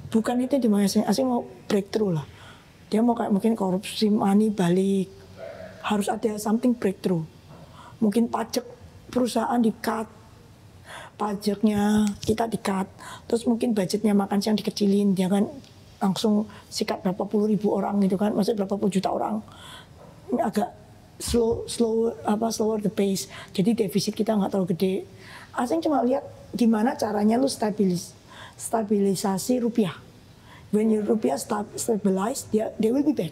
bukan itu di asing mau breakthrough lah. Dia mau kayak mungkin korupsi money balik, harus ada something breakthrough. Mungkin pajak perusahaan di-cut, pajaknya kita di-cut, terus mungkin budgetnya makan siang dikecilin, jangan langsung sikat berapa puluh ribu orang gitu kan, maksudnya berapa puluh juta orang. Ini agak slower the pace, jadi defisit kita nggak terlalu gede. Asing cuma lihat gimana caranya lu stabilisasi rupiah. When your rupiah stabilize, they will be back.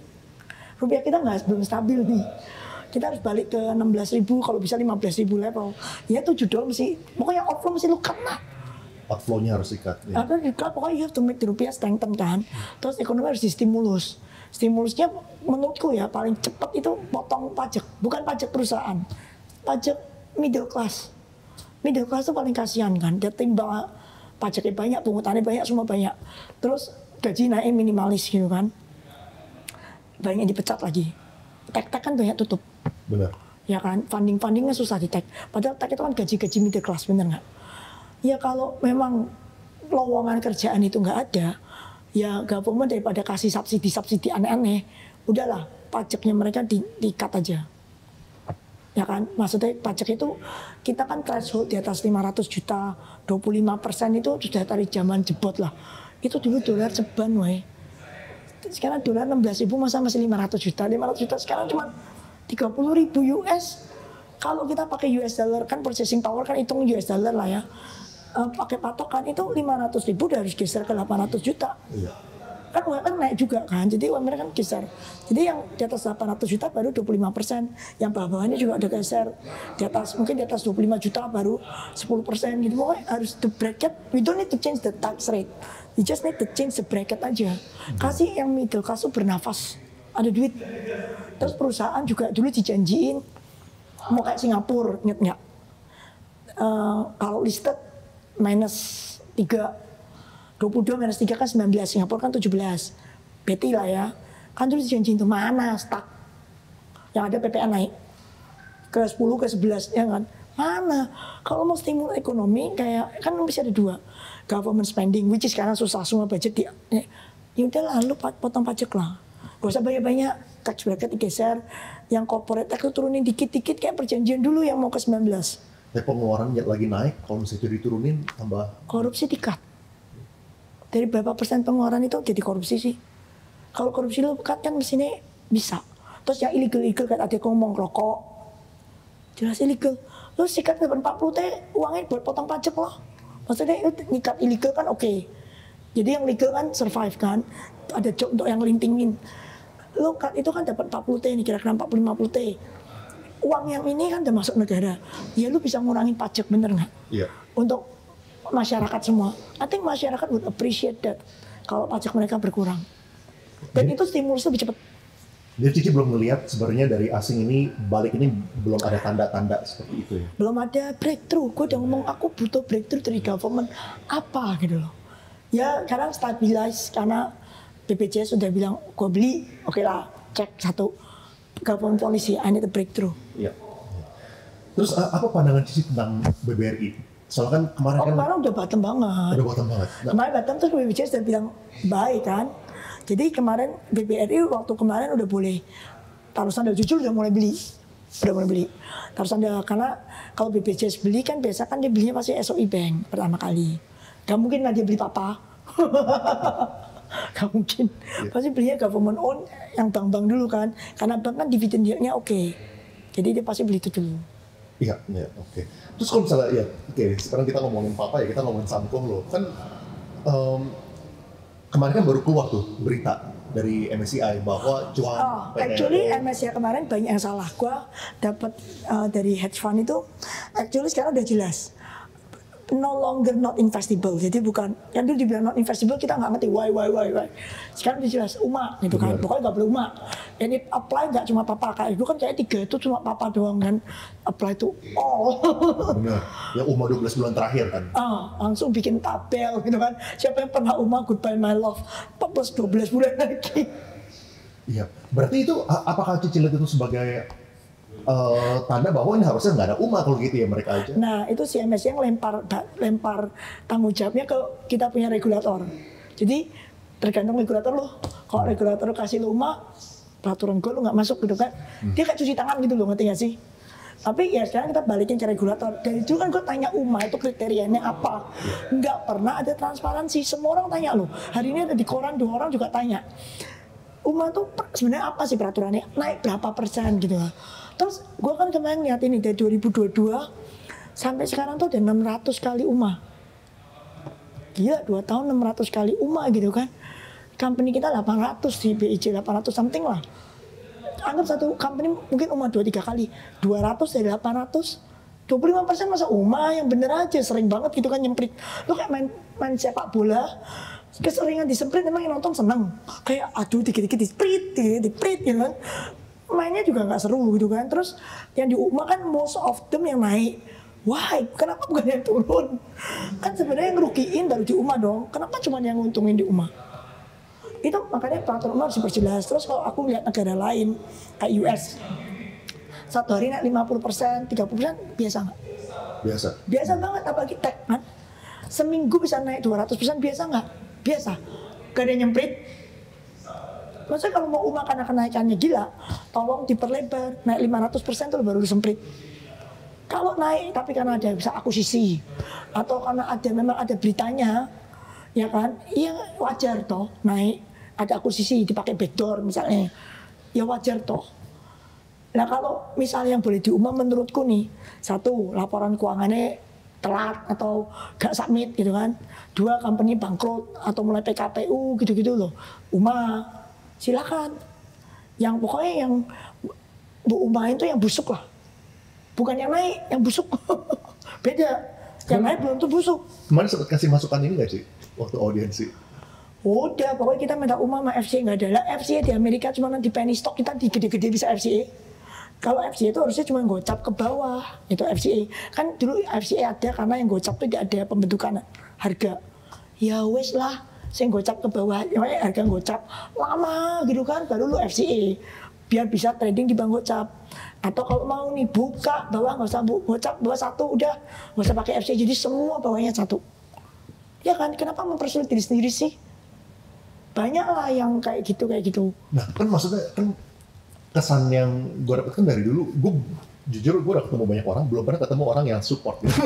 Rupiah kita belum stabil nih. Kita harus balik ke 16.000, kalau bisa 15.000 level. Ya $7 mesti, pokoknya outflow mesti lu cut lah. Outflow-nya harus ikat. Ya. Pokoknya you have to make the rupiah strengthen kan. Terus ekonomi harus distimulus. Stimulusnya menurutku ya paling cepat itu potong pajak, bukan pajak perusahaan, pajak middle class. Middle class itu paling kasihan kan, dia timbang pajaknya banyak, pungutannya banyak, semua banyak. Terus gaji naik minimalis gitu kan, banyak yang dipecat lagi. Tag kan banyak tutup. Benar. Ya kan, fundingnya susah di tag. Padahal tag itu kan gaji middle class, bener nggak? Ya kalau memang lowongan kerjaan itu nggak ada, ya government daripada kasih subsidi aneh-aneh, udahlah pajaknya mereka di-cut aja. Ya kan, maksudnya pajak itu kita kan threshold di atas 500 juta, 25% itu sudah dari zaman jebot lah. Itu dulu dolar ceban woy. Sekarang dolar 16.000 masa masih 500 juta. 500 juta sekarang cuma 30.000 US. Kalau kita pakai US dollar kan purchasing power kan hitung US dollar lah ya. Pakai patokan itu 500.000 udah harus geser ke 800 juta. Iya. Kan UMR naik juga kan, jadi UMR kan geser. Jadi yang di atas 800 juta baru 25%, yang bawah-bawahnya juga ada geser. Mungkin di atas 25 juta baru 10% gitu. Pokoknya harus the bracket, we don't need to change the tax rate. You just need to change the bracket aja. Kasih yang middle class tuh bernafas, ada duit. Terus perusahaan juga dulu dijanjiin, mau kayak Singapura, inget nggak? Kalau listed minus 3, 22 minus 3 kan 19, Singapura kan 17. Beti lah ya. Kan dulu dijanjiin tuh mana stuck. Yang ada PPN naik ke 10, ke 11 ya kan. Mana? Kalau mau stimulus ekonomi kayak kan bisa ada 2. Government spending, which is sekarang susah semua budget ya udahlah lu potong pajak lah. Gak usah banyak-banyak, tax bracket digeser. Yang corporate tax itu turunin dikit-dikit kayak perjanjian dulu yang mau ke 19. Tapi pengeluaran lagi naik, kalau misalnya itu diturunin tambah Korupsi di-cut. dari berapa persen pengeluaran itu jadi korupsi sih? Kalau korupsi lo kan mesinnya bisa. Terus yang illegal kan ada ngomong rokok, jelas illegal. Lo sikat dapat 40 T uangnya buat potong pajak loh. Maksudnya itu nyikat illegal kan oke. Jadi yang legal kan survive kan. Ada job untuk yang lintingin. Lo kan itu kan dapat 40 T nih kira-kira 40-50 T. Uang yang ini kan udah masuk negara. Ya lu bisa ngurangin pajak bener nggak? Iya. Untuk masyarakat semua. I think masyarakat would appreciate that kalau pajak mereka berkurang. Dan itu stimulus lebih cepat. Jadi Cici belum melihat sebenarnya dari asing ini balik ini belum ada tanda-tanda seperti itu ya? Belum ada breakthrough. Gue udah ngomong aku butuh breakthrough dari government apa gitu loh. Ya sekarang stabilize karena BPJS sudah bilang gue beli, oke lah cek satu government policy, I need a breakthrough. Iya. Terus apa pandangan Cici tentang BBRI? Soalnya kan kemarin kan kemarin udah bottom banget. Udah bottom banget. Nah, kemarin bottom terus BPJS udah bilang baik kan. Jadi kemarin BBRI waktu kemarin udah boleh taruh sandal, jujur udah mulai beli. Taruh sandal karena kalau BPJS beli kan biasa kan dia belinya pasti SOI Bank pertama kali. Gak mungkin lah dia beli papa. Gak mungkin. Pasti belinya government own yang bank-bank dulu kan. Karena bank kan dividen yieldnya oke. Jadi dia pasti beli itu dulu. Iya, oke. Terus kalau misalnya ya, oke, sekarang kita ngomongin papa ya, kita ngomongin Samko loh. Kan kemarin kan baru keluar tuh berita dari MSCI bahwa cuan actually MSCI kemarin banyak yang salah. Gua dapat dari hedge fund itu, actually sekarang udah jelas no longer not investable. Jadi bukan yang dulu dibilang not investable kita nggak ngerti why. Sekarang udah jelas UMA gitu kan. Pokoknya nggak boleh UMA. Ini apply nggak cuma papa kayak itu kan kayak 3 itu cuma papa doang kan. Apply to all. Benar. Ya UMA 12 bulan terakhir kan. Langsung bikin tabel gitu kan. Siapa yang pernah UMA goodbye my love 14 12 bulan lagi. Iya. Berarti itu apakah Cici lihat itu sebagai tanda bahwa ini harusnya nggak ada UMA kalau gitu ya mereka aja. Nah itu si MSCI yang lempar tanggung jawabnya ke kita punya regulator. Jadi tergantung regulator lo. Kalau regulator kasih lo UMA, peraturan gue lo nggak masuk gitu kan. Dia kayak cuci tangan gitu loh, ngerti gak sih? Tapi ya sekarang kita balikin ke regulator. Dari dulu kan gue tanya UMA itu kriterianya apa. Nggak pernah ada transparansi. Semua orang tanya lo. Hari ini ada di koran 2 orang juga tanya. UMA tuh sebenarnya apa sih peraturannya? Naik berapa persen gitu lah. Terus gue kan kemarin lihat ini dari 2022 sampai sekarang tuh ada 600 kali UMA. Gila 2 tahun 600 kali UMA gitu kan. Company kita 800 di BIJ 800 something lah. Anggap satu company mungkin UMA 2-3 kali. 200 dari 800 25% masa UMA yang bener aja sering banget gitu kan nyemprit. Lu kayak main sepak bola keseringan disemprit emang yang nonton seneng. Kayak aduh dikit-dikit diprit gitu kan. Mainnya juga nggak seru gitu kan. Terus yang di UMA kan most of them yang naik. Why? Kenapa bukan yang turun? Kan sebenarnya yang ngerugiin baru di UMA dong. Kenapa cuma yang nguntungin di UMA? Itu makanya peraturan UMA harus diperjelas. Terus kalau aku lihat negara lain kayak US, satu hari naik 50%, 30% biasa nggak? Biasa banget, apalagi tech kan. Seminggu bisa naik 200% biasa nggak? Biasa. Gak ada yang nyemprit. Maksudnya kalau mau UMA karena kenaikannya gila, tolong diperlebar, naik 500% tuh baru disemprit. Kalau naik tapi karena ada bisa akuisisi atau karena memang ada beritanya, ya kan, iya wajar toh naik, ada akuisisi dipakai backdoor misalnya, ya wajar toh. Nah kalau misalnya yang boleh di UMA menurutku nih, 1 laporan keuangannya telat atau gak submit gitu kan, 2 company bangkrut atau mulai PKPU gitu-gitu loh, UMA silakan. Yang pokoknya yang Bu umahin tuh yang busuk lah. Bukan yang naik, yang busuk. Beda. Yang naik belum tuh busuk. Kemarin sempat kasih masukan ini nggak sih? Waktu audiensi? Udah, pokoknya kita minta sama FCA nggak ada lah. FCA di Amerika cuma nanti penny stock, kita di gede-gede bisa FCA. Kalau FCA itu harusnya cuma gocap ke bawah. Itu FCA. Kan dulu FCA ada karena yang gocap itu tidak ada pembentukan harga. Ya wes lah. Saya gocap ke bawah, ya harga gocap lama gitu kan, baru lu FCA biar bisa trading di bank gocap. Atau kalau mau nih buka bawah nggak usah gocap, bawah 1 udah nggak usah pakai FCA, jadi semua bawahnya 1. Ya kan, kenapa mempersulit diri sendiri sih? Banyak lah yang kayak gitu. Nah kan maksudnya kan kesan yang gue dapetkan dari dulu, gue jujur gue udah ketemu banyak orang, belum pernah ketemu orang yang support gitu.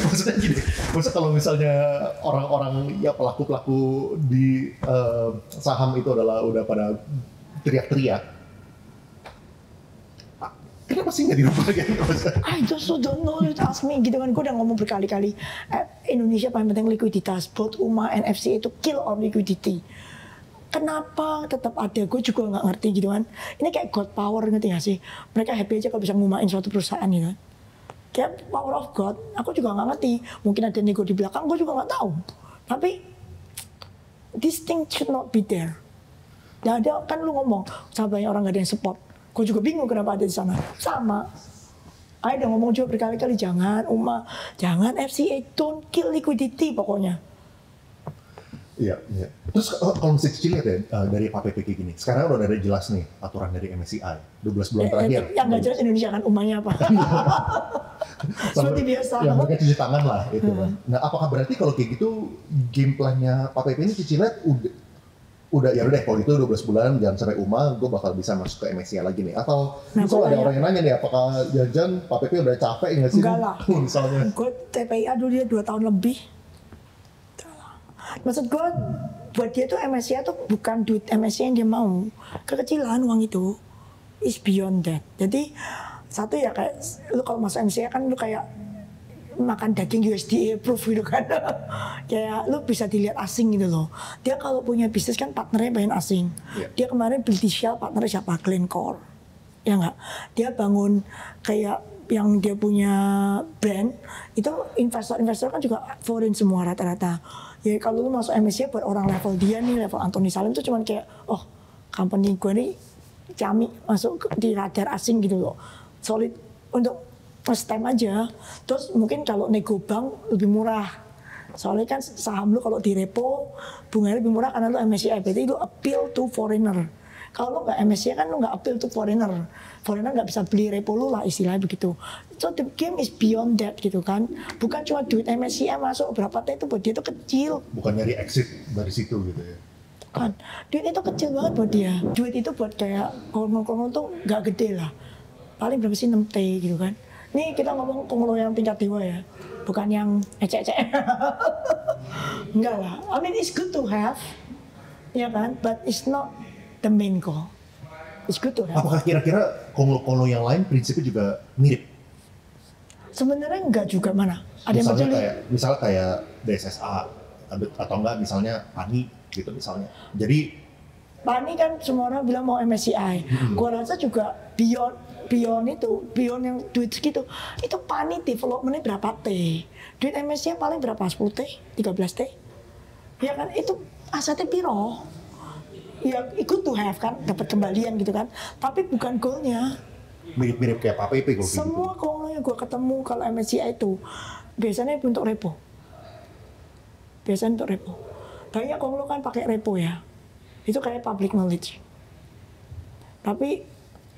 Maksudnya gini, maksudnya kalau misalnya orang-orang ya pelaku-pelaku di saham itu adalah udah pada teriak-teriak, kenapa sih nggak dirubah gitu? I just don't know, you ask me gitu kan. Gue udah ngomong berkali-kali, Indonesia paling penting likuiditas, both UMA and FCA itu kill on liquidity. Kenapa tetap ada? Gue juga nggak ngerti gitu kan. Ini kayak God power, ngerti gak sih? Mereka happy aja kalau bisa ngumain suatu perusahaan gitu kan. Kayak power of God, aku juga nggak ngerti. Mungkin ada nego di belakang, gue juga nggak tahu. Tapi this thing should not be there. Nah, ada kan lu ngomong, sahabatnya orang nggak ada yang support. Gue juga bingung kenapa ada di sana. Sama. Saya udah ngomong juga berkali-kali, jangan UMA, jangan FCA, don't kill liquidity pokoknya. Iya, iya. Terus kalau misalnya Cici lihat ya dari PPP kayak gini, sekarang udah ada jelas nih aturan dari MSCI 12 bulan terakhir. Yang nggak jelas Indonesia kan umumnya apa? Seperti biasa. Yang mereka cuci tangan lah gitu kan. Nah, apakah berarti kalau kayak gitu game plan-nya PPP ini Cici lihat udah ya udah kalau itu 12 bulan jangan sampai gue bakal bisa masuk ke MSCI lagi nih, atau misalnya ada orang yang nanya nih apakah jajan PPP udah capek nggak sih? Enggak lah. Misalnya. Gue TPIA dulu dia 2 tahun lebih. Maksud gue, buat dia tuh MSCI tuh bukan duit MSCI yang dia mau. Kekecilan uang itu is beyond that. Jadi satu ya kayak lu kalau masuk MSCI kan lu kayak makan daging USDA approved gitu kan. Kayak lu bisa dilihat asing gitu loh. Dia kalau punya bisnis kan partnernya banyak asing. Dia kemarin beli Shell partnernya siapa? Glencore. Ya enggak? Dia bangun kayak yang dia punya brand itu investor-investor kan juga foreign semua rata-rata. Ya kalau lu masuk MSCI buat orang level dia nih, level Anthony Salim itu cuman kayak oh company gue nih cami masuk di radar asing gitu loh. Solid untuk first time aja. Terus mungkin kalau nego bank lebih murah. Soalnya kan saham lu kalau di repo bunganya lebih murah karena lu MSCI, berarti lu appeal to foreigner. Kalau lu nggak MSCI kan lu nggak appeal to foreigner. Foreigner nggak bisa beli repo lu lah istilahnya begitu. So the game is beyond that gitu kan. Bukan cuma duit MSCI masuk berapa T itu buat dia itu kecil. Bukan nyari exit dari situ gitu ya. Kan duit itu kecil banget buat dia. Duit itu buat kayak konglo-konglo tuh nggak gede lah. Paling berapa sih 6 T gitu kan. Nih kita ngomong konglo yang tingkat dewa ya. Bukan yang ecek-ecek. Enggak lah. I mean it's good to have. Ya kan? But it's not the main goal. It's good to have. Apakah kira-kira konglo-konglo yang lain prinsipnya juga mirip? Sebenarnya enggak juga, mana? Ada misalnya kayak DSSA atau enggak misalnya PANI gitu misalnya. Jadi PANI kan semua orang bilang mau MSCI. Gua rasa juga beyond yang duit segitu. Itu PANI developmentnya berapa T? Duit MSCI paling berapa? 10 T? 13 T? Ya kan itu asetnya piro? Ya ikut to have kan, dapat kembalian gitu kan. Tapi bukan goalnya. Mirip-mirip kayak PPP kalau semua gitu. konglo yang gue ketemu kalau MSCI itu biasanya untuk repo. Biasanya untuk repo. Banyak konglo kan pakai repo ya. Itu kayak public knowledge. Tapi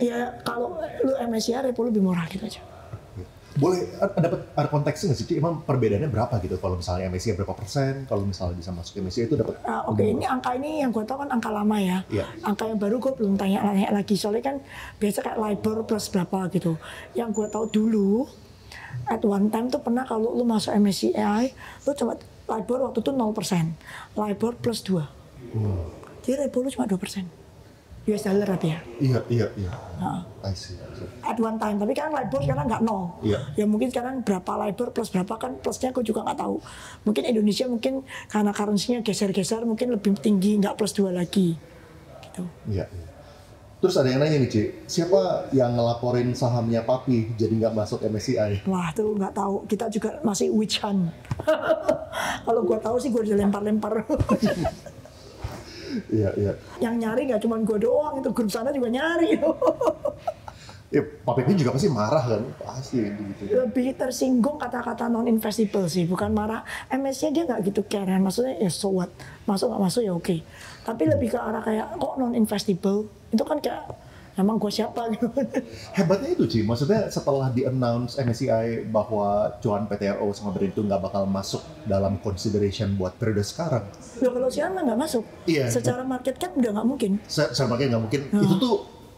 ya kalau lu MSCI repo lebih murah gitu aja. Boleh ada konteksnya nggak sih? Emang perbedaannya berapa gitu? Kalau misalnya MSCI berapa persen? Kalau misalnya bisa masuk MSCI itu dapat? Oke, ini angka ini yang gue tahu kan angka lama ya. Yeah. Angka yang baru gue belum tanya lagi. Soalnya kan biasa kayak LIBOR plus berapa gitu. Yang gue tahu dulu, at one time tuh pernah kalau lu masuk MSCI, lu cuma LIBOR waktu itu 0%. LIBOR plus 2. Jadi repo lu cuma 2%. US dollar tapi ya. Iya. I see. At one time, tapi kan LIBOR sekarang nggak nol. Iya. Ya mungkin sekarang berapa LIBOR plus berapa kan plusnya aku juga nggak tahu. Mungkin Indonesia mungkin karena currency-nya geser-geser mungkin lebih tinggi, nggak plus 2 lagi. Gitu. Iya. Terus ada yang nanya nih Ci, siapa yang ngelaporin sahamnya Papi jadi nggak masuk MSCI? Wah tuh nggak tahu, kita juga masih witch hunt. Kalau gua tahu sih gua udah lempar-lempar. Iya. Yang nyari nggak cuma gue doang, itu grup sana juga nyari. Ya, Pak Pepe juga pasti marah kan, pasti gitu. Lebih tersinggung kata-kata non-investable sih, bukan marah. MS-nya dia nggak gitu care, maksudnya ya so what, masuk nggak masuk ya oke. Tapi lebih ke arah kayak kok non-investable, itu kan kayak emang gue siapa gitu. Hebatnya itu Ci, maksudnya setelah di-announce MSCI bahwa cuan PTRO sama BRI itu nggak bakal masuk dalam consideration buat periode sekarang. Ya kalau sekarang nggak masuk, Iya. Secara market cap udah nggak mungkin. Secara market nggak mungkin, itu tuh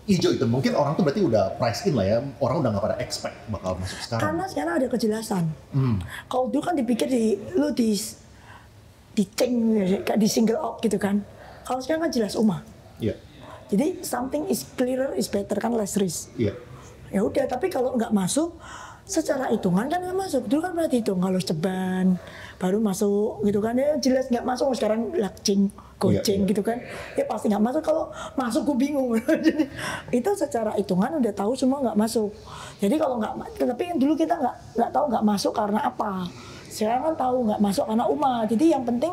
hijau itu mungkin orang tuh berarti udah price in lah ya, orang udah nggak pada expect bakal masuk sekarang. Karena sekarang ada kejelasan. Kalau dulu kan dipikir lu di ceng, kayak di single out gitu kan. Kalau sekarang kan jelas umah. Iya. Jadi something is clearer is better kan, less risk. Iya. Ya udah, tapi kalau nggak masuk, secara hitungan kan nggak masuk. Dulu kan berarti hitung kalau ceban baru masuk gitu kan, ya jelas nggak masuk. Sekarang lakcing, goceng gitu kan, ya pasti nggak masuk. Kalau masuk gue bingung. Jadi itu secara hitungan udah tahu semua nggak masuk. Jadi kalau nggak, tapi dulu kita nggak tahu nggak masuk karena apa. Sekarang kan tahu nggak masuk karena umah. Jadi yang penting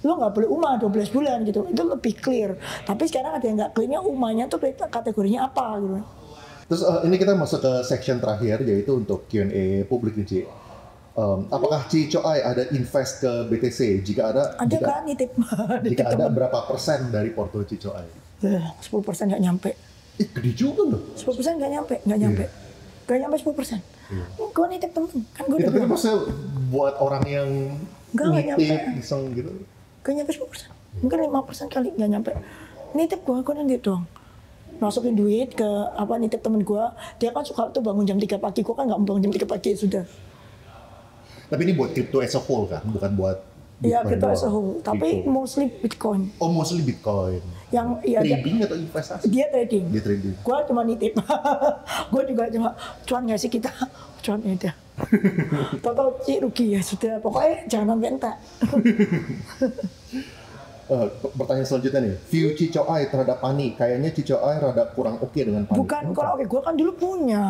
lo nggak boleh umah 12 bulan gitu, itu lebih clear. Tapi sekarang ada yang nggak clearnya, umahnya tuh kategorinya apa gitu. Terus ini kita masuk ke section terakhir, yaitu untuk Q&A publik nih Ci. Apakah Ci Coai ada invest ke BTC? Jika ada, Kan nitip. Jika ada berapa persen dari portfolio Ci Coai? 10% nggak nyampe. Gede juga loh. 10% nggak nyampe. Nggak nyampe 10%. Gue nitip temen, kan gue udah Tapi bilang. maksudnya buat orang yang Nggak nyampe. iseng gitu. Nggak nyampe 10%. Mungkin 5% kali nggak nyampe. Nitip gue nitip doang. Masukin duit ke nitip temen gue. Dia kan suka tuh bangun jam 3 pagi. Gue kan nggak bangun jam 3 pagi, sudah. Tapi ini buat crypto as a whole kan, bukan buat Iya, Bitcoin crypto as a doang. whole. Tapi Crypto. mostly Bitcoin. Oh, mostly Bitcoin. Yang iya, Trading atau investasi? dia trading. Dia trading. Gue cuma nitip. Gue juga cuma cuan nggak sih kita? Cuan ya udah. Total rugi ya sudah. Pokoknya jangan sampai entek. Pertanyaan selanjutnya nih, view Ci Coai terhadap Pani, kayaknya Ci Coai rada kurang oke dengan Pani. Bukan, kalau gue kan dulu punya.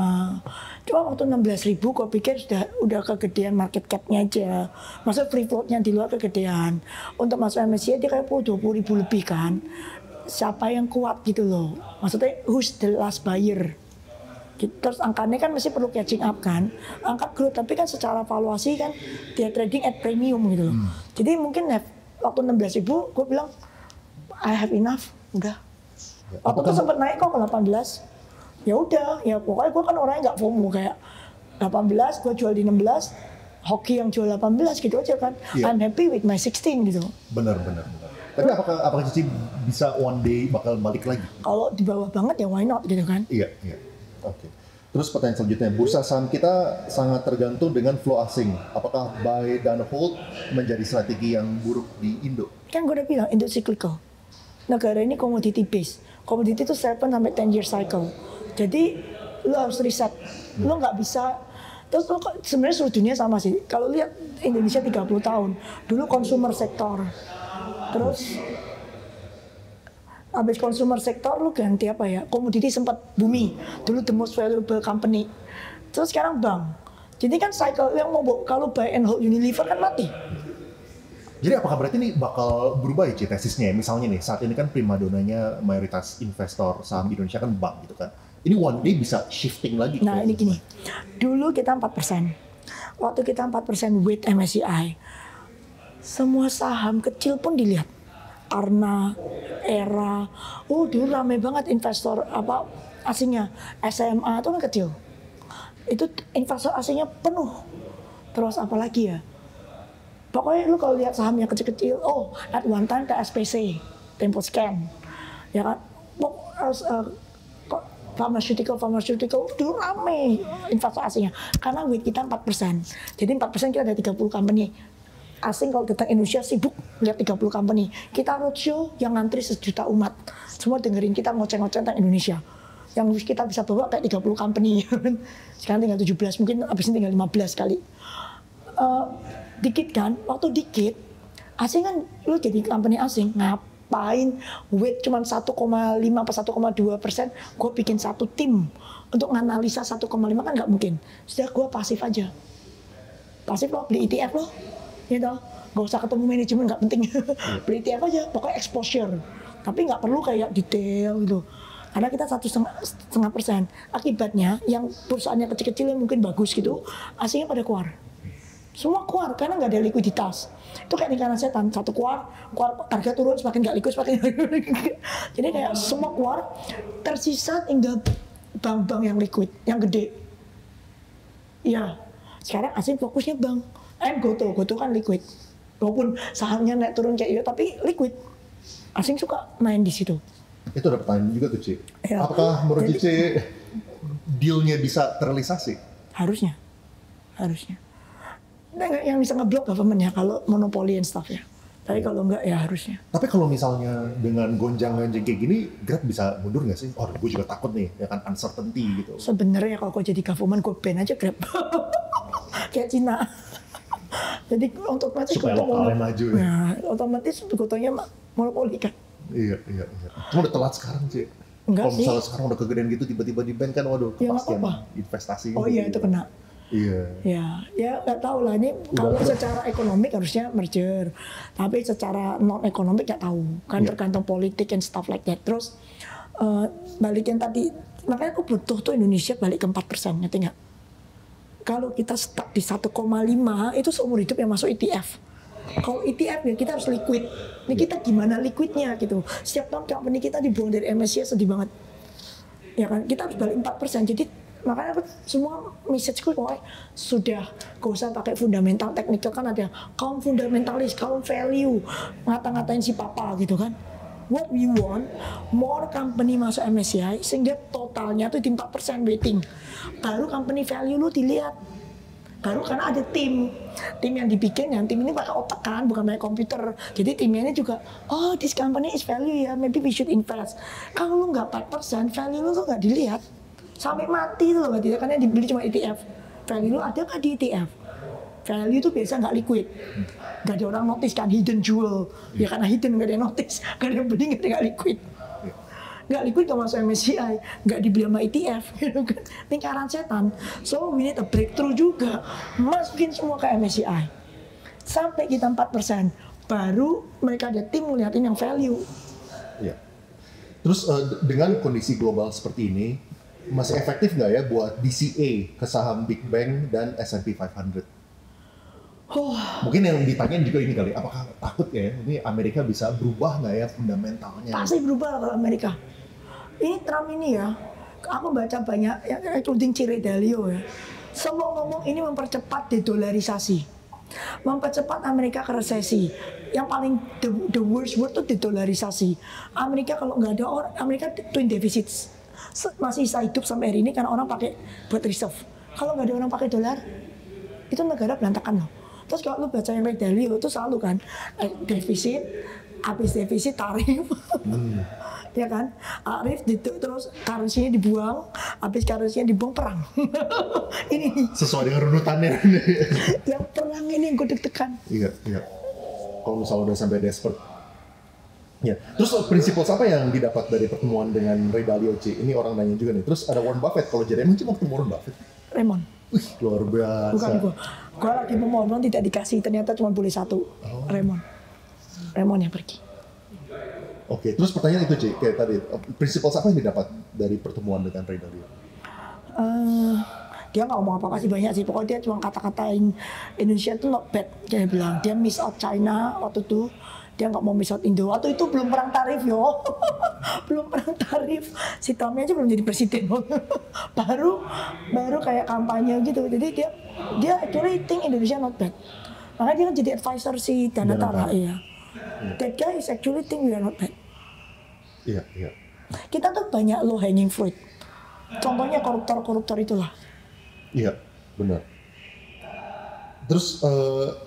Cuma waktu 16.000 gue pikir udah kegedean market cap-nya aja. Maksudnya free float-nya di luar kegedean. Untuk masuk MSCI dia kayak 20.000 lebih kan. Siapa yang kuat gitu loh. Maksudnya who's the last buyer. Terus angkanya kan masih perlu catching up kan. Angka growth, tapi kan secara valuasi kan dia trading at premium gitu loh. Jadi mungkin waktu 16.000 gue bilang I have enough, udah. Waktu itu sempat naik kok ke 18. Ya udah, ya pokoknya gue kan orangnya nggak FOMO, kayak 18 gue jual di 16, hoki yang jual 18 gitu aja kan. Iya. I'm happy with my 16 gitu. Benar. Tapi apakah Cici bisa one day bakal balik lagi? Kalau di bawah banget ya why not gitu kan. Iya. Oke. Terus pertanyaan selanjutnya, bursa saham kita sangat tergantung dengan flow asing. Apakah buy dan hold menjadi strategi yang buruk di Indo? Kan gue udah bilang Indo cyclical. Negara ini commodity based. Commodity itu 7 sampai 10 year cycle. Jadi lu harus riset. Lu nggak bisa. Terus lu sebenarnya seluruh dunia sama sih. Kalau lihat Indonesia 30 tahun, dulu consumer sektor. Terus habis consumer sektor lu ganti apa ya? Komoditi sempat booming. Dulu the most valuable company. Terus sekarang bank. Jadi kan cycle yang mau kalau buy and hold Unilever kan mati. Jadi apakah berarti ini bakal berubah ya Ci, tesisnya? Misalnya nih, saat ini kan primadonanya mayoritas investor saham Indonesia kan bank gitu kan. Ini one day bisa shifting lagi. Nah ini gini, dulu kita 4%. Waktu kita 4% with MSCI, semua saham kecil pun dilihat. Arna, Era, dulu rame banget investor asingnya. SMA itu kan kecil. Itu investor asingnya penuh. Terus apa lagi ya? Pokoknya lu kalau lihat saham yang kecil-kecil, at one time ke SPC, Temposcan, ya kan? Pharmaceutical, dulu rame investor asingnya. Karena weight kita 4%. Jadi 4% kita ada 30 company. Asing kalau datang Indonesia sibuk lihat 30 company. Kita roadshow yang ngantri 1 juta umat. Semua dengerin kita ngoceh-ngoceh tentang Indonesia. Yang kita bisa bawa kayak 30 company. Sekarang tinggal 17, mungkin abis ini tinggal 15 kali. Dikit kan, waktu dikit, asing kan lu jadi company asing, ngapain weight cuma 1,5 atau 1,2%, gue bikin satu tim untuk nganalisa 1,5 kan nggak mungkin. Sudah gue pasif aja. Pasif lo, beli ETF lo, gitu. Gak usah ketemu manajemen, nggak penting. Beli ETF aja, pokoknya exposure. Tapi nggak perlu kayak detail gitu. Karena kita 1,5%. Akibatnya yang perusahaannya kecil-kecil yang mungkin bagus gitu, asingnya pada keluar. Semua keluar karena nggak ada likuiditas. Itu kayak lingkaran setan, satu keluar, harga turun, semakin nggak liquid, semakin jadi kayak semua keluar, tersisa tinggal bank-bank yang liquid, yang gede. Iya, sekarang asing fokusnya bank. Goto kan liquid. Walaupun sahamnya naik turun kayak gitu, tapi liquid. Asing suka main di situ. Itu ada pertanyaan juga tuh, Ci. Ya. Apakah menurut Jadi- Cici deal-nya bisa terrealisasi? Harusnya. Nah, yang bisa ngeblok government ya kalau monopoli and stuff ya. Tapi kalau enggak ya harusnya. Tapi kalau misalnya dengan gonjang-ganjing kayak gini, Grab bisa mundur nggak sih? Oh, gue juga takut nih, ya kan uncertainty gitu. Sebenarnya kalau gue jadi government gue ban aja Grab. Kayak Cina. Jadi otomatis Supaya lokalnya maju ya. Nah, otomatis gotongnya monopoli kan. Iya. Cuma udah telat sekarang sih. Enggak Kalau sih. misalnya sekarang udah kegedean gitu tiba-tiba di ban kan, waduh, Ya, nggak kepastian apa-apa. investasi. Oh iya itu kena. Iya. Ya nggak tahu lah ini kalau secara ekonomik harusnya merger, tapi secara non ekonomik nggak tahu kan Iya. tergantung politik and stuff like that. Terus balikin tadi, makanya aku butuh tuh Indonesia balik ke 4%, ngerti nggak? Kalau kita stuck di 1,5 itu seumur hidup yang masuk ETF. Kalau ETF ya kita harus liquid. Ini kita gimana liquidnya gitu. Setiap tahun company kita dibuang dari MSCI sedih banget. Ya kan kita harus balik 4%. Jadi makanya aku semua messageku pokoknya sudah gak usah pakai fundamental teknikal kan ada kaum fundamentalis, kaum value ngata-ngatain si papa gitu kan. What we want, more company masuk MSCI sehingga totalnya tuh di 4% weighting. Baru company value lu dilihat. Baru karena ada tim yang dibikin, yang tim ini pakai otak kan, bukan pakai komputer. Jadi timnya ini juga, oh this company is value ya, maybe we should invest. Kalau lu nggak 4%, value lu tuh nggak dilihat. Sampai mati tuh loh, tidak kan yang dibeli cuma ETF. Value lu ada nggak di ETF? Value itu biasa nggak liquid. Nggak ada orang notice kan, hidden jewel. Ya karena hidden nggak ada yang notice, nggak ada yang beli, nggak liquid. Nggak liquid nggak masuk MSCI, nggak dibeli sama ETF, gitu kan. Lingkaran setan. So we need a breakthrough juga, masukin semua ke MSCI. Sampai kita 4%, baru mereka ada tim ngeliatin yang value. Iya. Terus dengan kondisi global seperti ini, masih efektif nggak ya buat DCA ke saham Big Bang dan S&P 500? Mungkin yang ditanyain juga ini kali, apakah takut ya ini Amerika bisa berubah nggak ya fundamentalnya? Pasti berubah kalau Amerika. Ini Trump ini ya, aku baca banyak, ya, including Cire Dalio ya. Semua ngomong ini mempercepat dedolarisasi, mempercepat Amerika ke resesi. Yang paling the worst word itu dedolarisasi. Amerika kalau nggak ada orang, Amerika twin deficits. Masih bisa hidup sampai hari ini karena orang pakai buat reserve. Kalau nggak ada orang pakai dolar, itu negara berantakan loh. Terus kalau lu baca yang Ray Dalio itu selalu kan defisit, habis defisit tarif, ya kan? Tarif terus currency-nya dibuang, habis currency-nya dibuang perang. Ini Sesuai dengan runutannya. yang perang ini yang gue deg-degan. Iya. Kalau misalnya udah sampai desperate. Ya. Terus prinsipal apa yang didapat dari pertemuan dengan Ray Dalio, C? Ini orang nanya juga nih. Terus ada Warren Buffett. Kalau jadi emang cuma ketemu Warren Buffett? Raymond. Wih, luar biasa. Bukan gue lagi memohon tidak dikasih, ternyata cuma boleh satu. Raymond yang pergi. Oke, terus pertanyaan itu, C, kayak tadi, prinsipal apa yang didapat dari pertemuan dengan Ray Dalio? Dia nggak ngomong apa-apa sih, banyak sih, pokoknya dia cuma kata-katain Indonesia itu not bad, dia bilang. Dia miss out China waktu itu, dia nggak mau miss out Indo. Waktu itu belum perang tarif yo, belum perang tarif. Si Tommy aja belum jadi presiden, baru kayak kampanye gitu. Jadi dia actually think Indonesia not bad. Makanya dia kan jadi advisor si Danatara, iya. That guy is actually think we are not bad. Iya. Kita tuh banyak low hanging fruit. Contohnya koruptor itulah. Iya, benar. Terus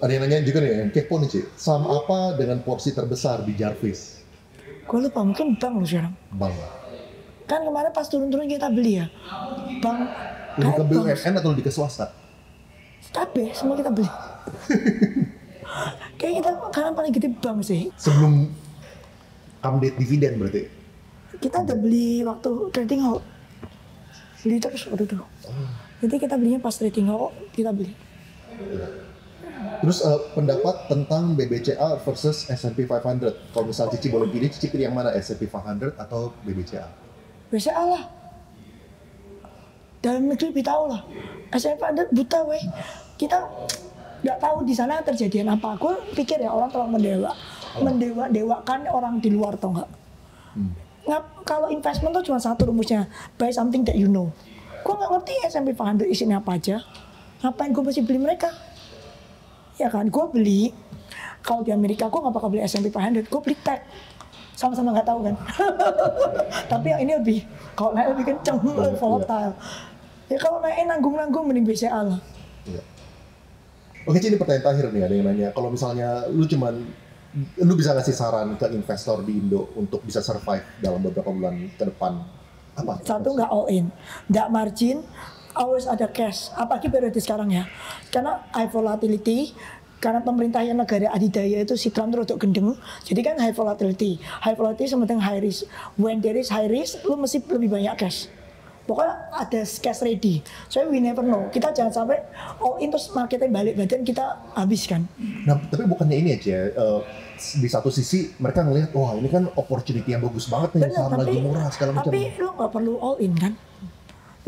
ada yang nanya juga nih, yang kepo nih, Ci. Saham apa dengan porsi terbesar di Jarvis? Gue lupa, mungkin bank loh sekarang. Bang. Kan kemarin pas turun-turun kita beli ya. Bank. Lebih ke kayak BUMN atau lebih ke swasta? Tapi semua kita beli. Kayak kita sekarang paling gede bank sih. Sebelum update dividen berarti? Kita udah beli waktu trading halt. Beli terus waktu itu. Jadi kita belinya pas trading halt, kita beli. Terus pendapat tentang BBCA versus S&P 500. Kalau misal Cici boleh pilih, Cici pilih yang mana? S&P 500 atau BBCA? BCA lah. Dalam negeri lebih tahu lah. S&P 500 buta weh. Kita nggak tahu di sana terjadian apa. Gue pikir ya orang terlalu mendewakan orang di luar, tau nggak? Kalau investment tuh cuma satu rumusnya, buy something that you know. Gue nggak ngerti S&P 500 isinya apa aja. Ngapain gue mesti beli mereka? Ya kan, gue beli. Kalau di Amerika gue nggak bakal beli S&P 500, gue beli tech. sama-sama nggak tahu kan. Tapi yang ini kalau naik lebih kenceng, lebih volatile. Ya kalau naik nanggung-nanggung mending BCA lah. Iya. Oke, ini pertanyaan terakhir nih, ada yang nanya, kalau misalnya lu bisa ngasih saran ke investor di Indo untuk bisa survive dalam beberapa bulan ke depan, apa? Satu, nggak all in, nggak margin, always ada cash. Apalagi periode sekarang ya, karena high volatility, karena pemerintah yang negara adidaya itu siklan terus untuk gendeng, jadi kan high volatility sama dengan high risk. When there is high risk, lu mesti lebih banyak cash. Pokoknya ada cash ready. So we never know. Kita jangan sampai all in terus marketnya balik badan kita habiskan. Nah, tapi bukannya ini aja, di satu sisi mereka ngelihat, wah ini kan opportunity yang bagus banget nih, saham lagi murah segala macam. Tapi lu nggak perlu all in kan?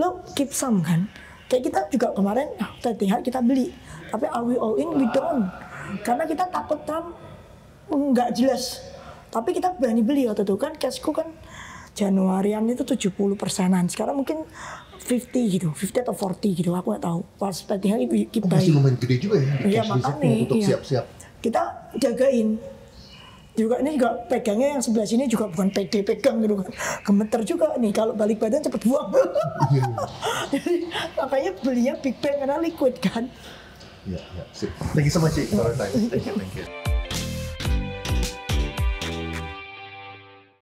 Lu keep some kan? Kayak kita juga kemarin, trading hard kita beli. Tapi are we all in? We don't. Karena kita takut kan nggak jelas. Tapi kita berani beli waktu itu kan, cashku kan Januarian itu 70%-an. Sekarang mungkin 50 gitu, 50 atau 40 gitu, aku nggak tahu. Pas trading hard kita masih lumayan gede juga ya, iya, cash makanya, reserve untuk iya. siap-siap. Kita jagain. Juga ini juga pegangnya yang sebelah sini juga bukan pede pegang gitu kan, gemeter juga nih kalau balik badan cepet buang. Jadi makanya belinya big bang karena liquid kan. Iya, iya. Thank you so much, for your time. Thank you.